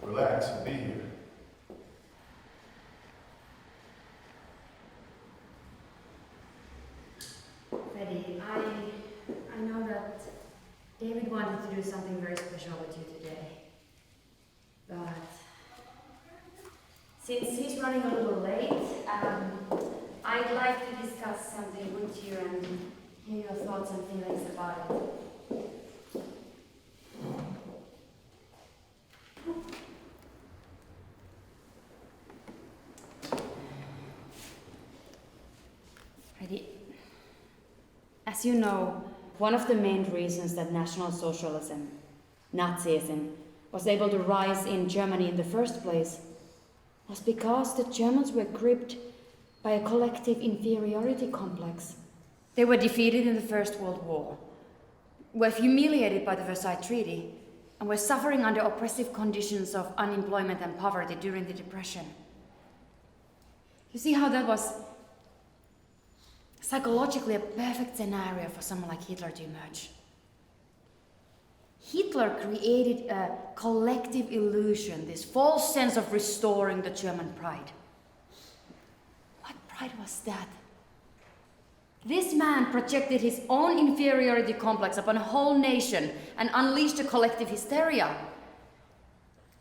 S10: Relax and be here.
S7: Freddie, I know that David wanted to do something very special with you today. But since he's running a little late, I'd like to discuss something with you and hear your thoughts and feelings about it. Freddie, as you know, one of the main reasons that National Socialism, Nazism, was able to rise in Germany in the first place was because the Germans were gripped by a collective inferiority complex. They were defeated in the First World War, were humiliated by the Versailles Treaty, and were suffering under oppressive conditions of unemployment and poverty during the Depression. You see how that was psychologically a perfect scenario for someone like Hitler to emerge. Hitler created a collective illusion, this false sense of restoring the German pride. What pride was that? This man projected his own inferiority complex upon a whole nation and unleashed a collective hysteria.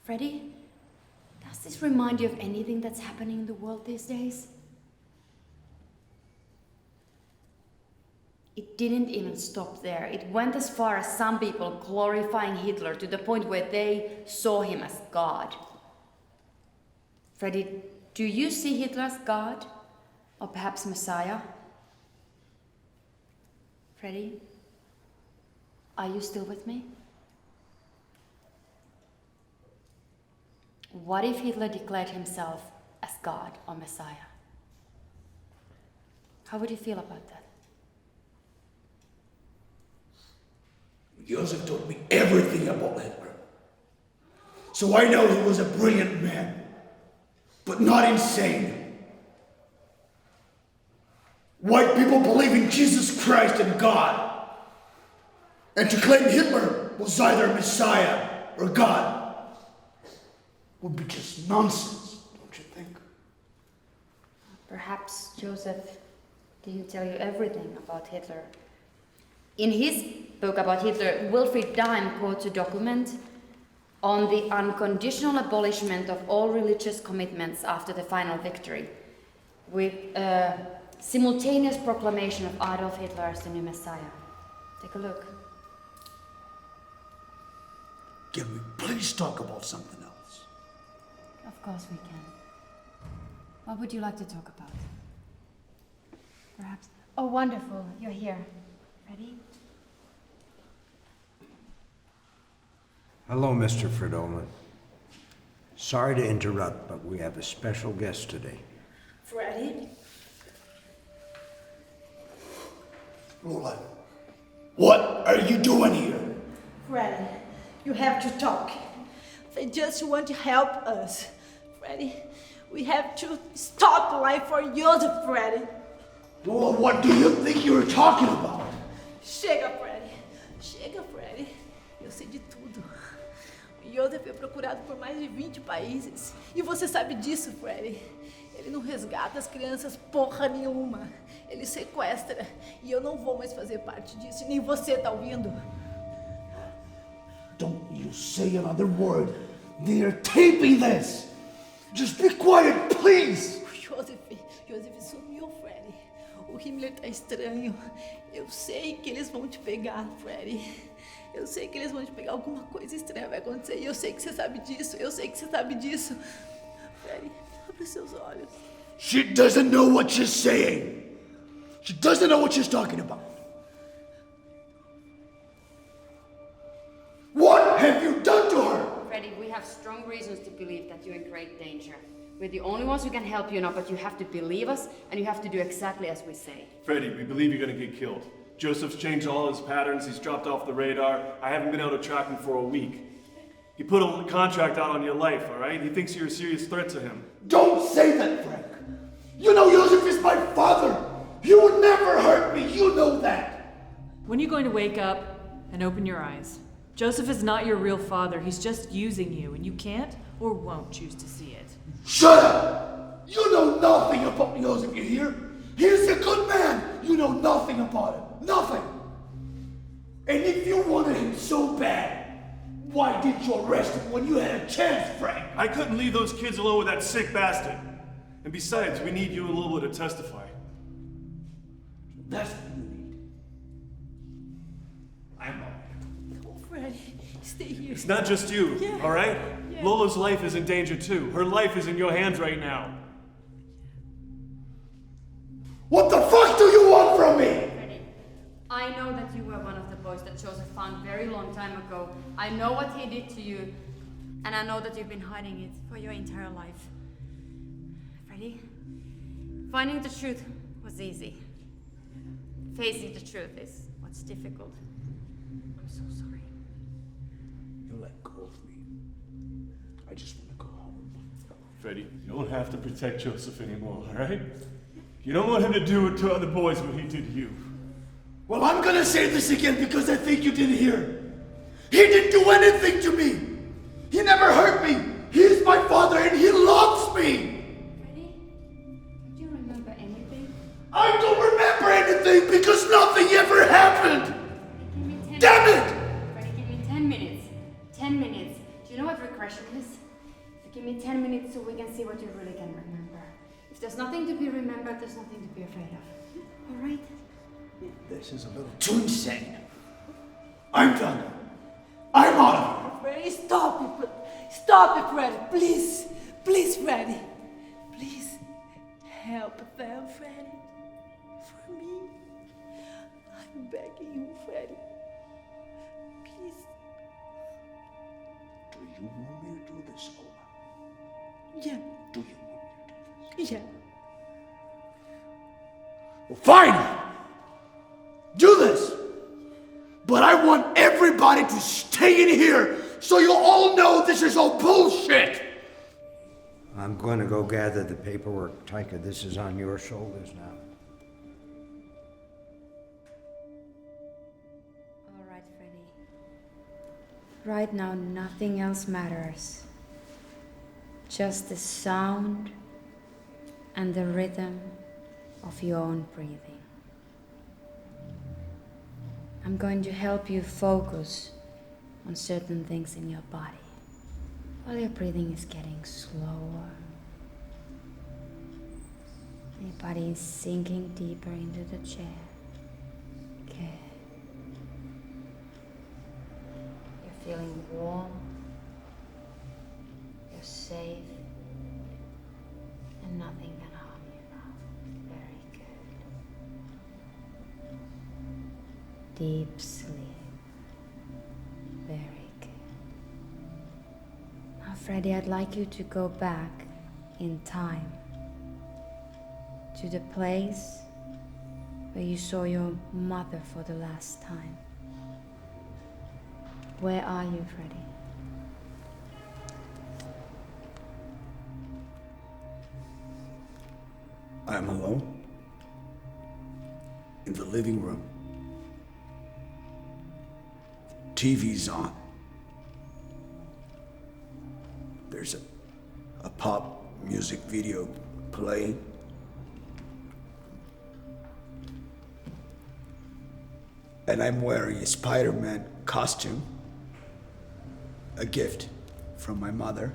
S7: Freddie, does this remind you of anything that's happening in the world these days? It didn't even stop there. It went as far as some people glorifying Hitler to the point where they saw him as God. Freddie, do you see Hitler as God? Or perhaps Messiah? Freddie? Are you still with me? What if Hitler declared himself as God or Messiah? How would you feel about that?
S5: Joseph taught me everything about Hitler. So I know he was a brilliant man, but not insane. White people believe in Jesus Christ and God. And to claim Hitler was either Messiah or God would be just nonsense, don't you think?
S7: Perhaps Joseph didn't tell you everything about Hitler. In his book about Hitler, Wilfried Daim quotes a document on the unconditional abolishment of all religious commitments after the final victory, with a simultaneous proclamation of Adolf Hitler as the new Messiah. Take a look.
S5: Can we please talk about something else?
S7: Of course we can. What would you like to talk about? Perhaps. Oh, wonderful. You're here. Ready?
S6: Hello, Mr. Fridolin. Sorry to interrupt, but we have a special guest today.
S8: Freddie?
S5: Lola, what are you doing here?
S8: Freddie, you have to talk. They just want to help us. Freddie, we have to stop life for Joseph, Freddie.
S5: Lola, what do you think you're talking about?
S8: Chega, Freddie. Chega, Freddie. Eu sei de tudo. O Joseph é procurado por mais de 20 países. E você sabe disso, Freddie. Ele não resgata as crianças porra nenhuma. Ele sequestra. E eu não vou mais fazer parte disso. Nem você tá ouvindo.
S5: Don't you say another word. They're taping this. Just be quiet, please.
S8: Joseph sumiu, Freddie. O Himmler tá estranho. Eu sei que eles vão te pegar, Freddie. Eu sei que eles vão te pegar. Alguma coisa estranha vai acontecer. E eu sei que você sabe disso. Eu sei que você sabe disso. Freddie, abre seus olhos.
S5: She doesn't know what she's saying. She doesn't know what she's talking about. What have you done to her?
S7: Freddie, we have strong reasons to believe that you're in great danger. We're the only ones who can help you now, but you have to believe us, and you have to do exactly as we say.
S10: Freddie, we believe you're gonna get killed. Joseph's changed all his patterns, he's dropped off the radar. I haven't been able to track him for a week. He put a contract out on your life, all right? He thinks you're a serious threat to him.
S5: Don't say that, Frank. You know Joseph is my father. He would never hurt me. You know that.
S2: When are you going to wake up and open your eyes? Joseph is not your real father. He's just using you, and you can't or won't choose to see it.
S5: Shut up! You know nothing about Joseph, you hear? He's a good man. You know nothing about him. Nothing. And if you wanted him so bad, why did you arrest him when you had a chance, Frank?
S10: I couldn't leave those kids alone with that sick bastard. And besides, we need you and Lola to testify.
S5: That's what you need. I'm all.
S8: Oh, Freddie, stay here.
S10: It's not just you,
S8: Yeah.
S10: all right?
S8: Yeah.
S10: Lola's life is in danger too. Her life is in your hands right now.
S5: What the fuck do you want from me?
S7: Freddie, I know that you were one of the boys that Joseph found very long time ago. I know what he did to you, and I know that you've been hiding it for your entire life. Freddie, finding the truth was easy. Facing the truth is what's difficult. I'm so sorry.
S5: You let go of me. I just want to go home.
S10: Freddie, you don't have to protect Joseph anymore, all right? You don't want him to do to other boys what he did to you.
S5: Well, I'm gonna say this again because I think you didn't hear. He didn't do anything to me. He never hurt me. He's my father and he loves me.
S7: Freddie, do you remember anything?
S5: I don't remember anything because nothing ever happened.
S7: Give me 10
S5: Damn
S7: minutes.
S5: it!
S7: Freddie, give me 10 minutes. 10 minutes. Do you know what regression is? So give me 10 minutes so we can see what you really can remember. If there's nothing to be remembered, there's nothing to be afraid of. All right?
S5: This is a little too insane. I'm done. I'm out of here.
S8: Freddie, stop it. Stop it, Freddie. Please. Please, Freddie. Please. Help them, Freddie. For me. I'm begging you, Freddie.
S5: you want me to do this, Oma?
S8: Yeah.
S5: Do you want me to do this?
S8: Yeah.
S5: Well, fine! Do this! But I want everybody to stay in here so you'll all know this is all bullshit!
S6: I'm going to go gather the paperwork. Taika, this is on your shoulders now.
S7: All right, Freddie. Right now, nothing else matters. Just the sound and the rhythm of your own breathing. I'm going to help you focus on certain things in your body while your breathing is getting slower. Your body is sinking deeper into the chair. Good. You're feeling warm. You're safe. And nothing can harm you now. Very good. Deep sleep. Very good. Now, Freddie, I'd like you to go back in time to the place where you saw your mother for the last time. Where are you, Freddie?
S5: I'm alone in the living room. TV's on. There's a pop music video playing. And I'm wearing a Spider-Man costume, a gift from my mother.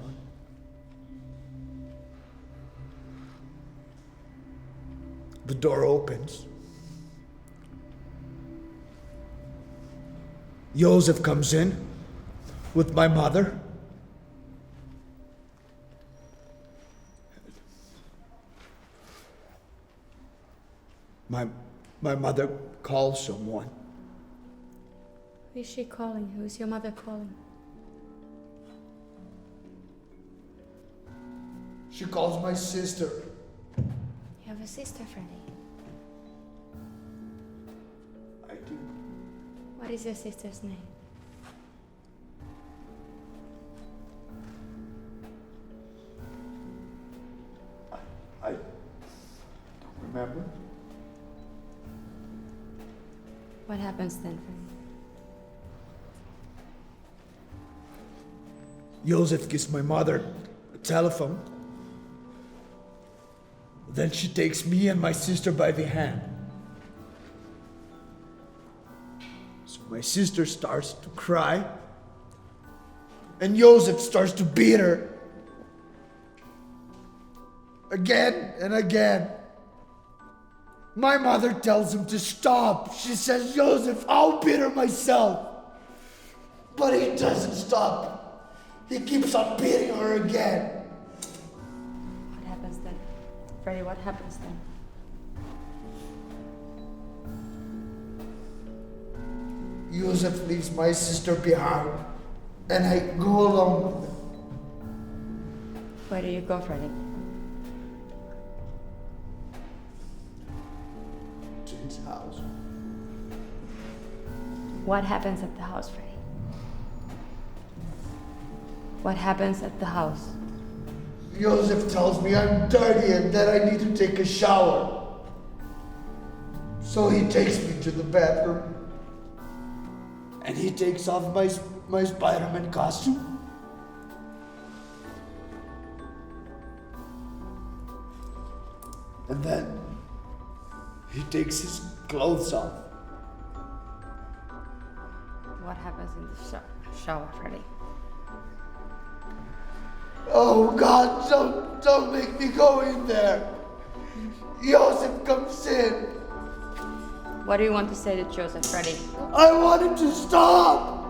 S5: The door opens. Joseph comes in with my mother. My mother calls someone.
S7: Who is she calling? Who is your mother calling?
S5: She calls my sister.
S7: You have a sister, Freddie.
S5: I do.
S7: What is your sister's name?
S5: I don't remember.
S7: What happens then, Freddie?
S5: Joseph gives my mother a telephone. Then she takes me and my sister by the hand. So my sister starts to cry. And Joseph starts to beat her. Again and again. My mother tells him to stop. She says, Joseph, I'll beat her myself. But he doesn't stop. He keeps on beating her again.
S7: What happens then? Freddie, what happens then?
S5: Joseph leaves my sister behind, and I go along with him.
S7: Where do you go, Freddie?
S5: To his house.
S7: What happens at the house, Freddie? What happens at the house?
S5: Joseph tells me I'm dirty and that I need to take a shower. So he takes me to the bathroom. And he takes off my Spider-Man costume. And then he takes his clothes off.
S7: What happens in the shower, Freddie?
S5: Oh God, don't make me go in there. Joseph comes in.
S7: What do you want to say to Joseph, Freddie?
S5: I want him to stop.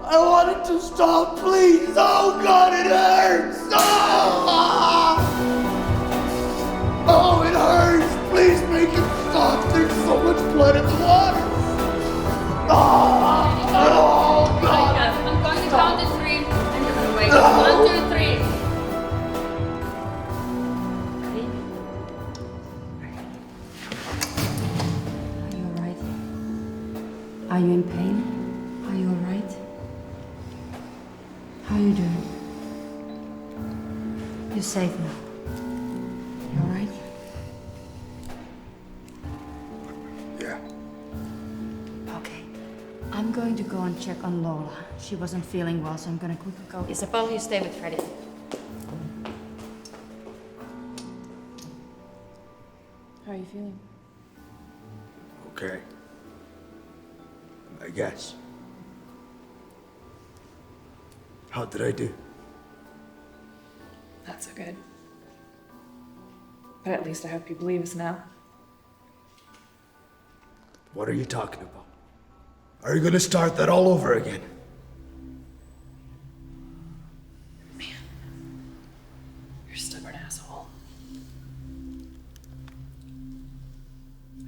S5: I want him to stop, please. Oh God, it hurts. Oh, it hurts. Please make him stop. There's so much blood in the water. Oh God.
S7: I'm going to count to 3, and You saved me. You all right?
S5: Yeah.
S7: Okay. I'm going to go and check on Lola. She wasn't feeling well, so I'm gonna quickly go. Isabel, you stay with Freddie.
S2: How are you feeling?
S5: Okay. I guess. How did I do?
S2: Not so good. But at least I hope you believe us now.
S5: What are you talking about? Are you gonna start that all over again?
S2: You're a stubborn asshole.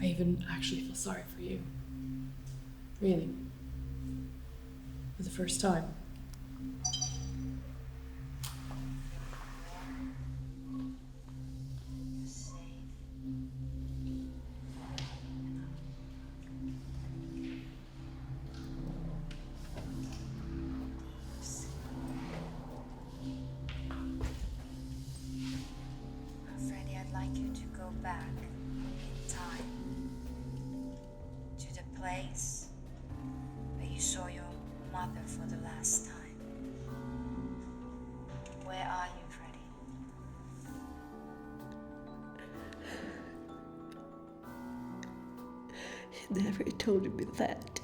S2: I even actually feel sorry for you. Really. For the first time.
S7: Freddie, I'd like you to go back in time to the place where you saw your mother for the last time. Where are you, Freddie?
S8: He never told me that.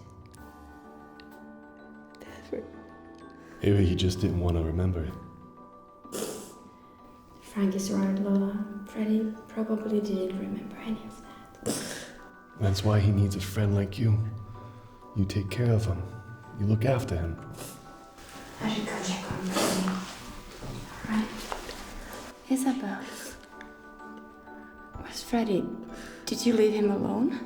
S8: Never.
S11: Maybe he just didn't want to remember it.
S12: Frank is right, Lola. Freddie probably didn't remember any of that.
S11: That's why he needs a friend like you. You take care of him. You look after him.
S12: I should go check on Freddie. Alright.
S7: Isabel. Where's Freddie? Did you leave him alone?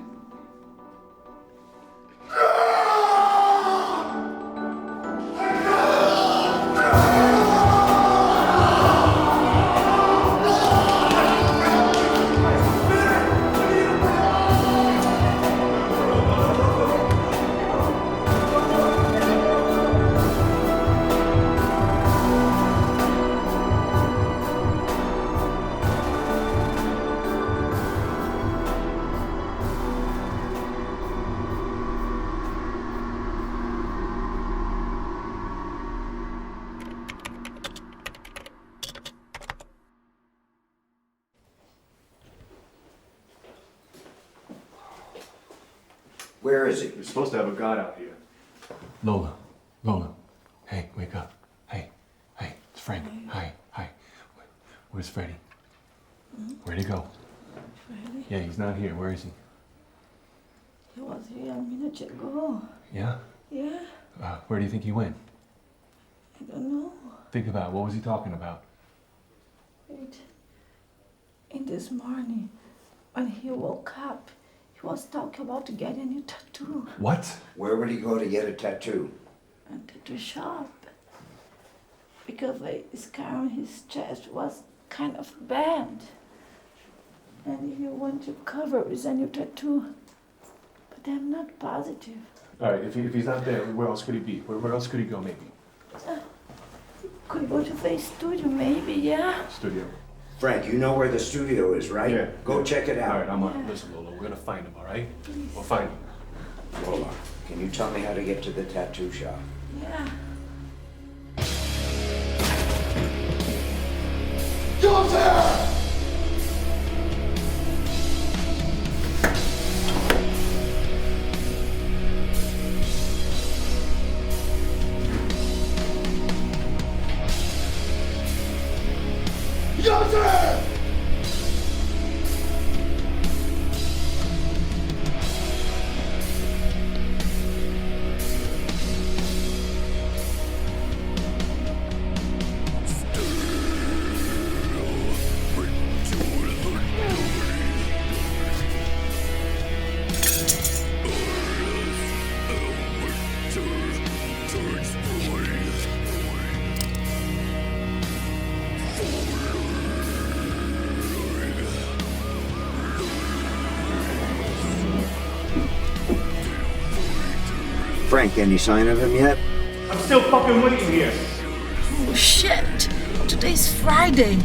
S6: Where is he?
S10: You're supposed to have a guard out here.
S11: Lola. Hey, wake up. Hey, it's Frank. Hi. Where's Freddie? Where'd he go?
S8: Freddie?
S11: Yeah, he's not here. Where is he?
S8: He was here a minute ago.
S11: Yeah?
S8: Yeah,
S11: Where do you think he went?
S8: I don't know.
S11: Think about it. What was he talking about?
S8: Wait. In this morning, when he woke up, he was talking about getting a new tattoo.
S11: What?
S6: Where would he go to get a tattoo?
S8: A tattoo shop. Because the scar on his chest was kind of bad. And he wanted to cover with a new tattoo. But I'm not positive.
S11: All right, if he's not there, where else could he be? Where else could he go, maybe?
S8: Could go to the studio, maybe, yeah?
S11: Studio.
S6: Frank, you know where the studio is, right?
S11: Yeah.
S6: Go check it
S11: All
S6: out.
S11: right, I'm on it. Listen, Lola, we're gonna find him, all right?
S8: Please.
S11: We'll find him.
S6: Lola, can you tell me how to get to the tattoo shop?
S8: Yeah.
S5: Joseph! Joseph!
S6: Frank, any sign of him yet?
S4: I'm still fucking waiting here.
S8: Oh, shit. Today's Friday.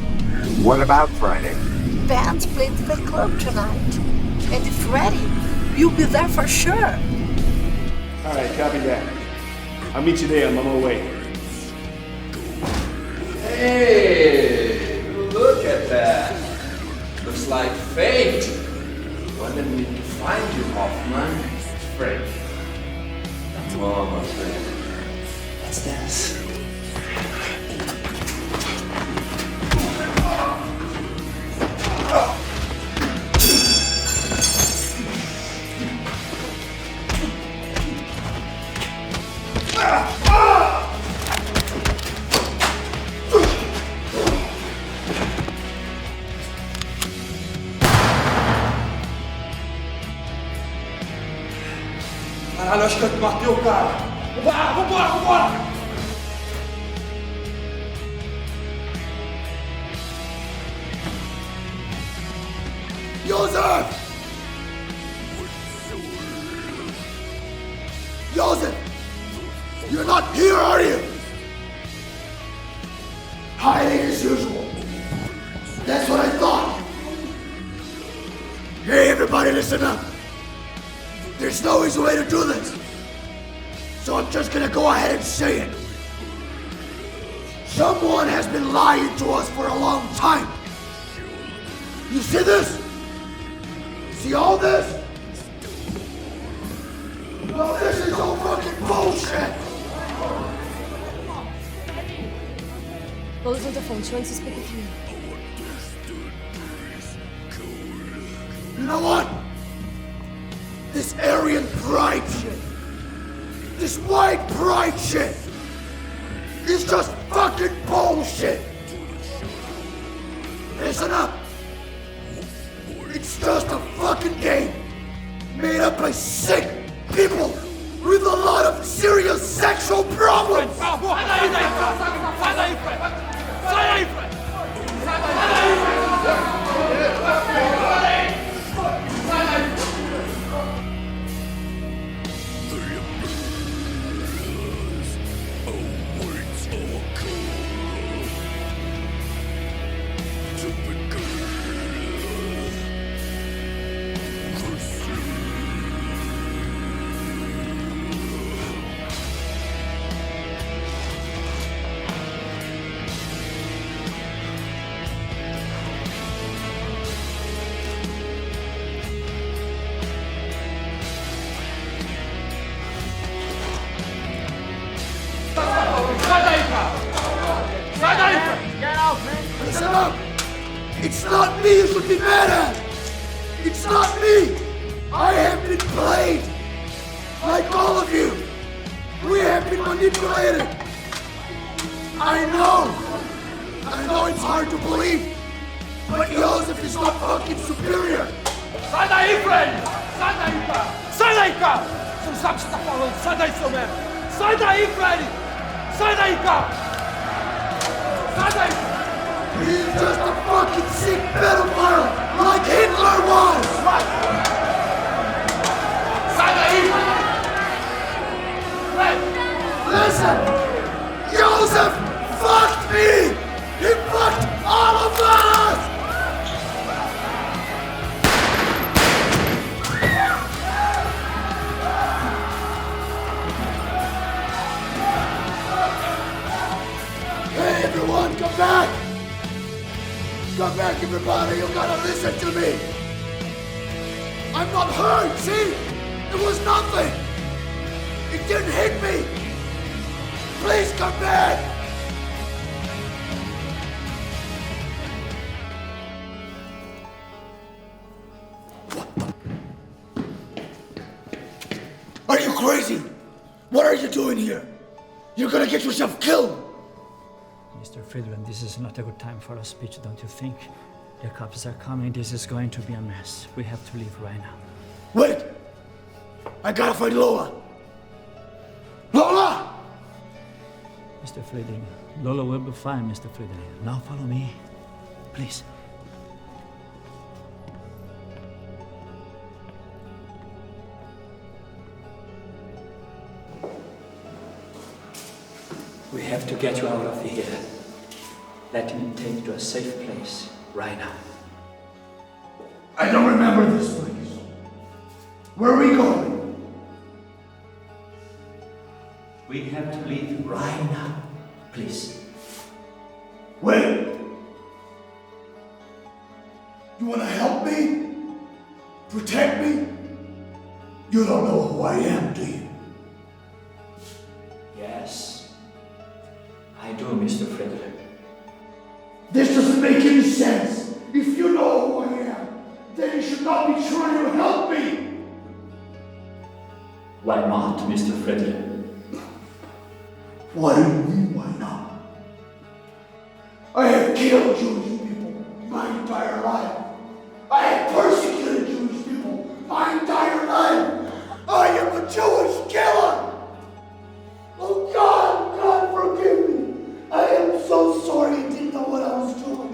S6: What about Friday?
S8: Band's playing the club tonight. And Freddie, you'll be there for sure.
S10: All right, copy that. I'll meet you there. I'm on my way.
S3: Hey, look at that. Looks like fate. Wanted me to find you, Hoffman. Frank. Come on, my friend. Let's dance. Caralho, acho que eu matei o cara. Vambora!
S5: Joseph! Joseph! You're not here, are you? Hiding as usual. That's what I thought. Hey, everybody, listen up. There's no easy way to do this. So I'm just gonna go ahead and say it. Someone has been lying to us for a long time. You see this? See all this? No, this is all fucking bullshit!
S13: Close the phone. She wants to speak with you.
S5: You know what? This Aryan pride shit, this white pride shit, is just fucking bullshit! Listen up! It's just a fucking game made up by sick people with a lot of serious sexual problems! Listen up! It's not me you should be mad at! It's not me! I have been played! Like all of you! We have been manipulated! I know it's hard to believe, but Joseph is not fucking superior!
S3: Sai daí, Fred! Sai daí, cara! Sai daí, cara! Você não sabe o que você tá falando! Sai daí, seu merda! Sai daí, Fred! Sai daí, cara! Sai daí!
S5: He's just a fucking sick pedophile, like Hitler was!
S3: Sai daí! Fred!
S5: Listen! Joseph fucked me! He fucked all of us! Hey everyone, come back! Come back everybody, you gotta listen to me! I'm not hurt, see? It was nothing! It didn't hit me! Please come back! Are you crazy? What are you doing here? You're gonna get yourself killed!
S14: Mr. Friedland, this is not a good time for a speech, don't you think? The cops are coming, this is going to be a mess. We have to leave right now.
S5: Wait! I gotta find Lola! Lola!
S14: Mr. Friedland, Lola will be fine, Mr. Friedland. Now follow me, please. We have to get you out of here. Let me take you to a safe place right now.
S5: I don't remember this place. Where are we going?
S14: We have to leave right now. Please.
S5: Wait. You want to help me? Protect me? You don't know who I am, do you?
S14: Yes. I do, Mr. Frederick.
S5: This doesn't make any sense. If you know who I am, then you should not be trying to help me.
S14: Why not, Mr. Frederick?
S5: What do you mean, why not? I have killed Jewish people my entire life. I have persecuted Jewish people my entire life. I am a Jewish killer. Oh God, God forgive me. I am so sorry I didn't know what I was doing.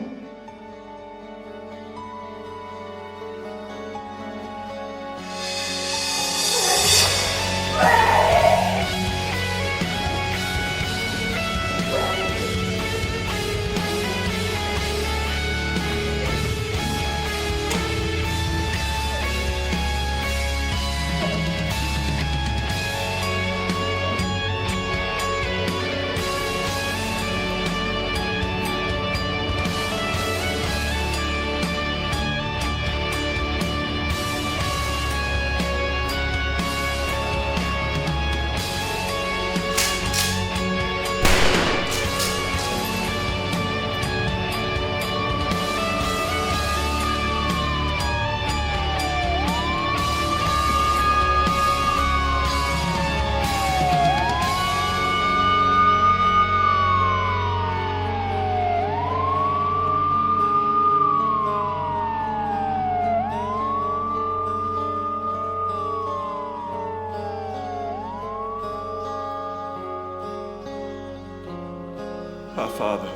S10: Our Father,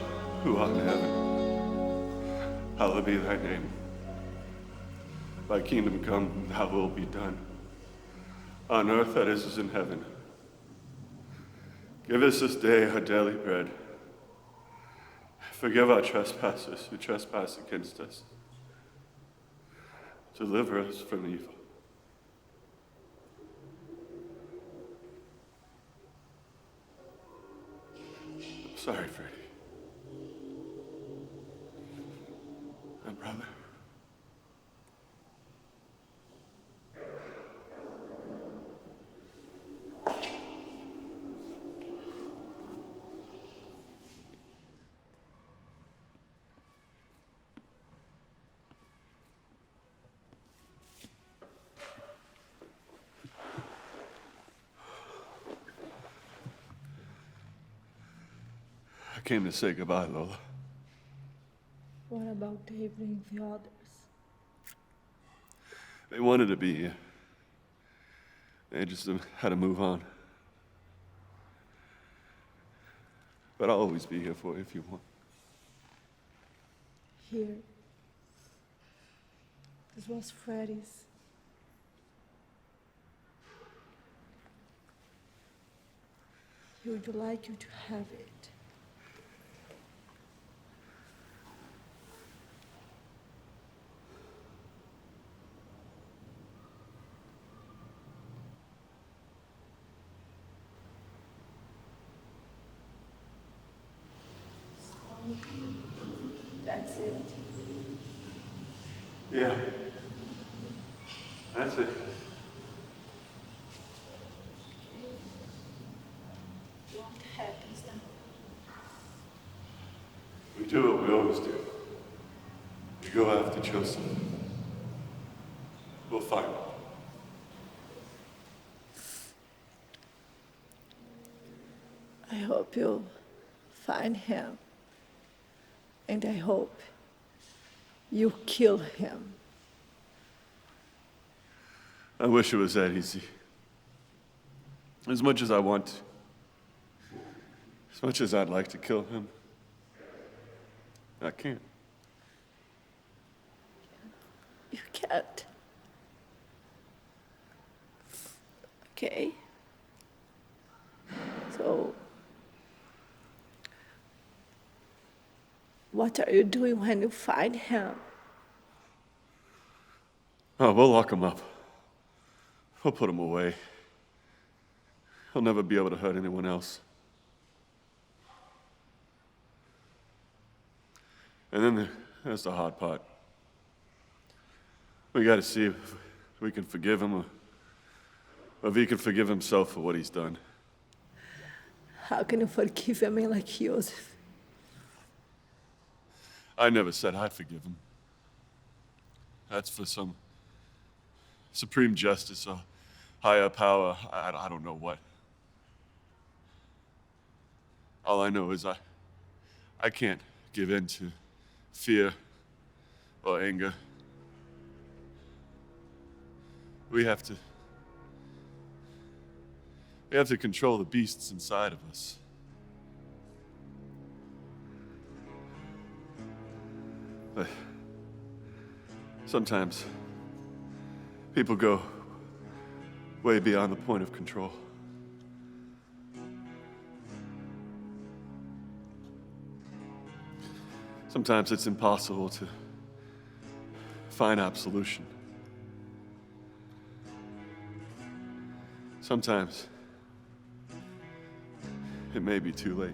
S10: who art in heaven, hallowed be thy name. Thy kingdom come, thy will be done, on earth as it is in heaven. Give us this day our daily bread. Forgive our trespasses who trespass against us. Deliver us from evil. Sorry, Freddie. My brother. I came to say goodbye, Lola.
S8: What about David and the others?
S10: They wanted to be here. They just had to move on. But I'll always be here for you if you want.
S8: Here. This was Freddie's. He would like you to have it. That's it.
S10: Yeah. That's it.
S8: What happens then?
S10: We do what we always do. We go after Joseph. We'll find him.
S8: I hope you'll find him. And I hope you kill him.
S10: I wish it was that easy. As much as I want to. As much as I'd like to kill him. I can't.
S8: You can't. Okay. So, What are you doing when you find him?
S10: Oh, we'll lock him up. We'll put him away. He'll never be able to hurt anyone else. And then there's the hard part. We gotta see if we can forgive him, or if he can forgive himself for what he's done.
S8: How can you forgive a man like Joseph?
S10: I never said I'd forgive him. That's for some supreme justice or higher power. I don't know what. All I know is I can't give in to fear or anger. We have to control the beasts inside of us. But sometimes people go way beyond the point of control. Sometimes it's impossible to find absolution. Sometimes it may be too late.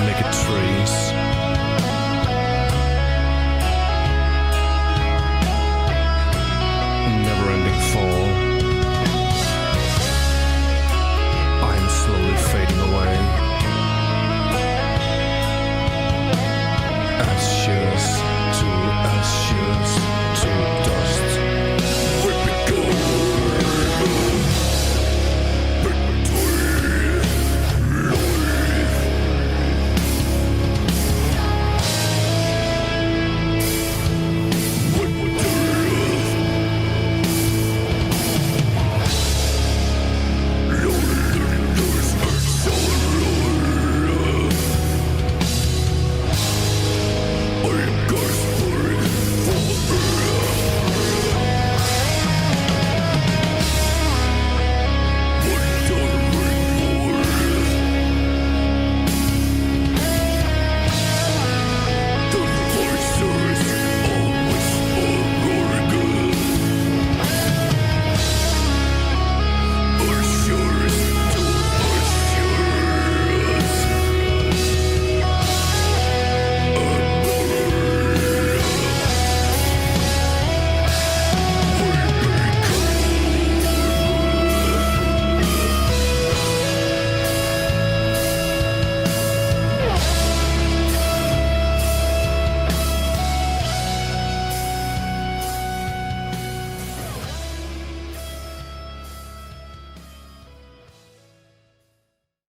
S13: Naked trees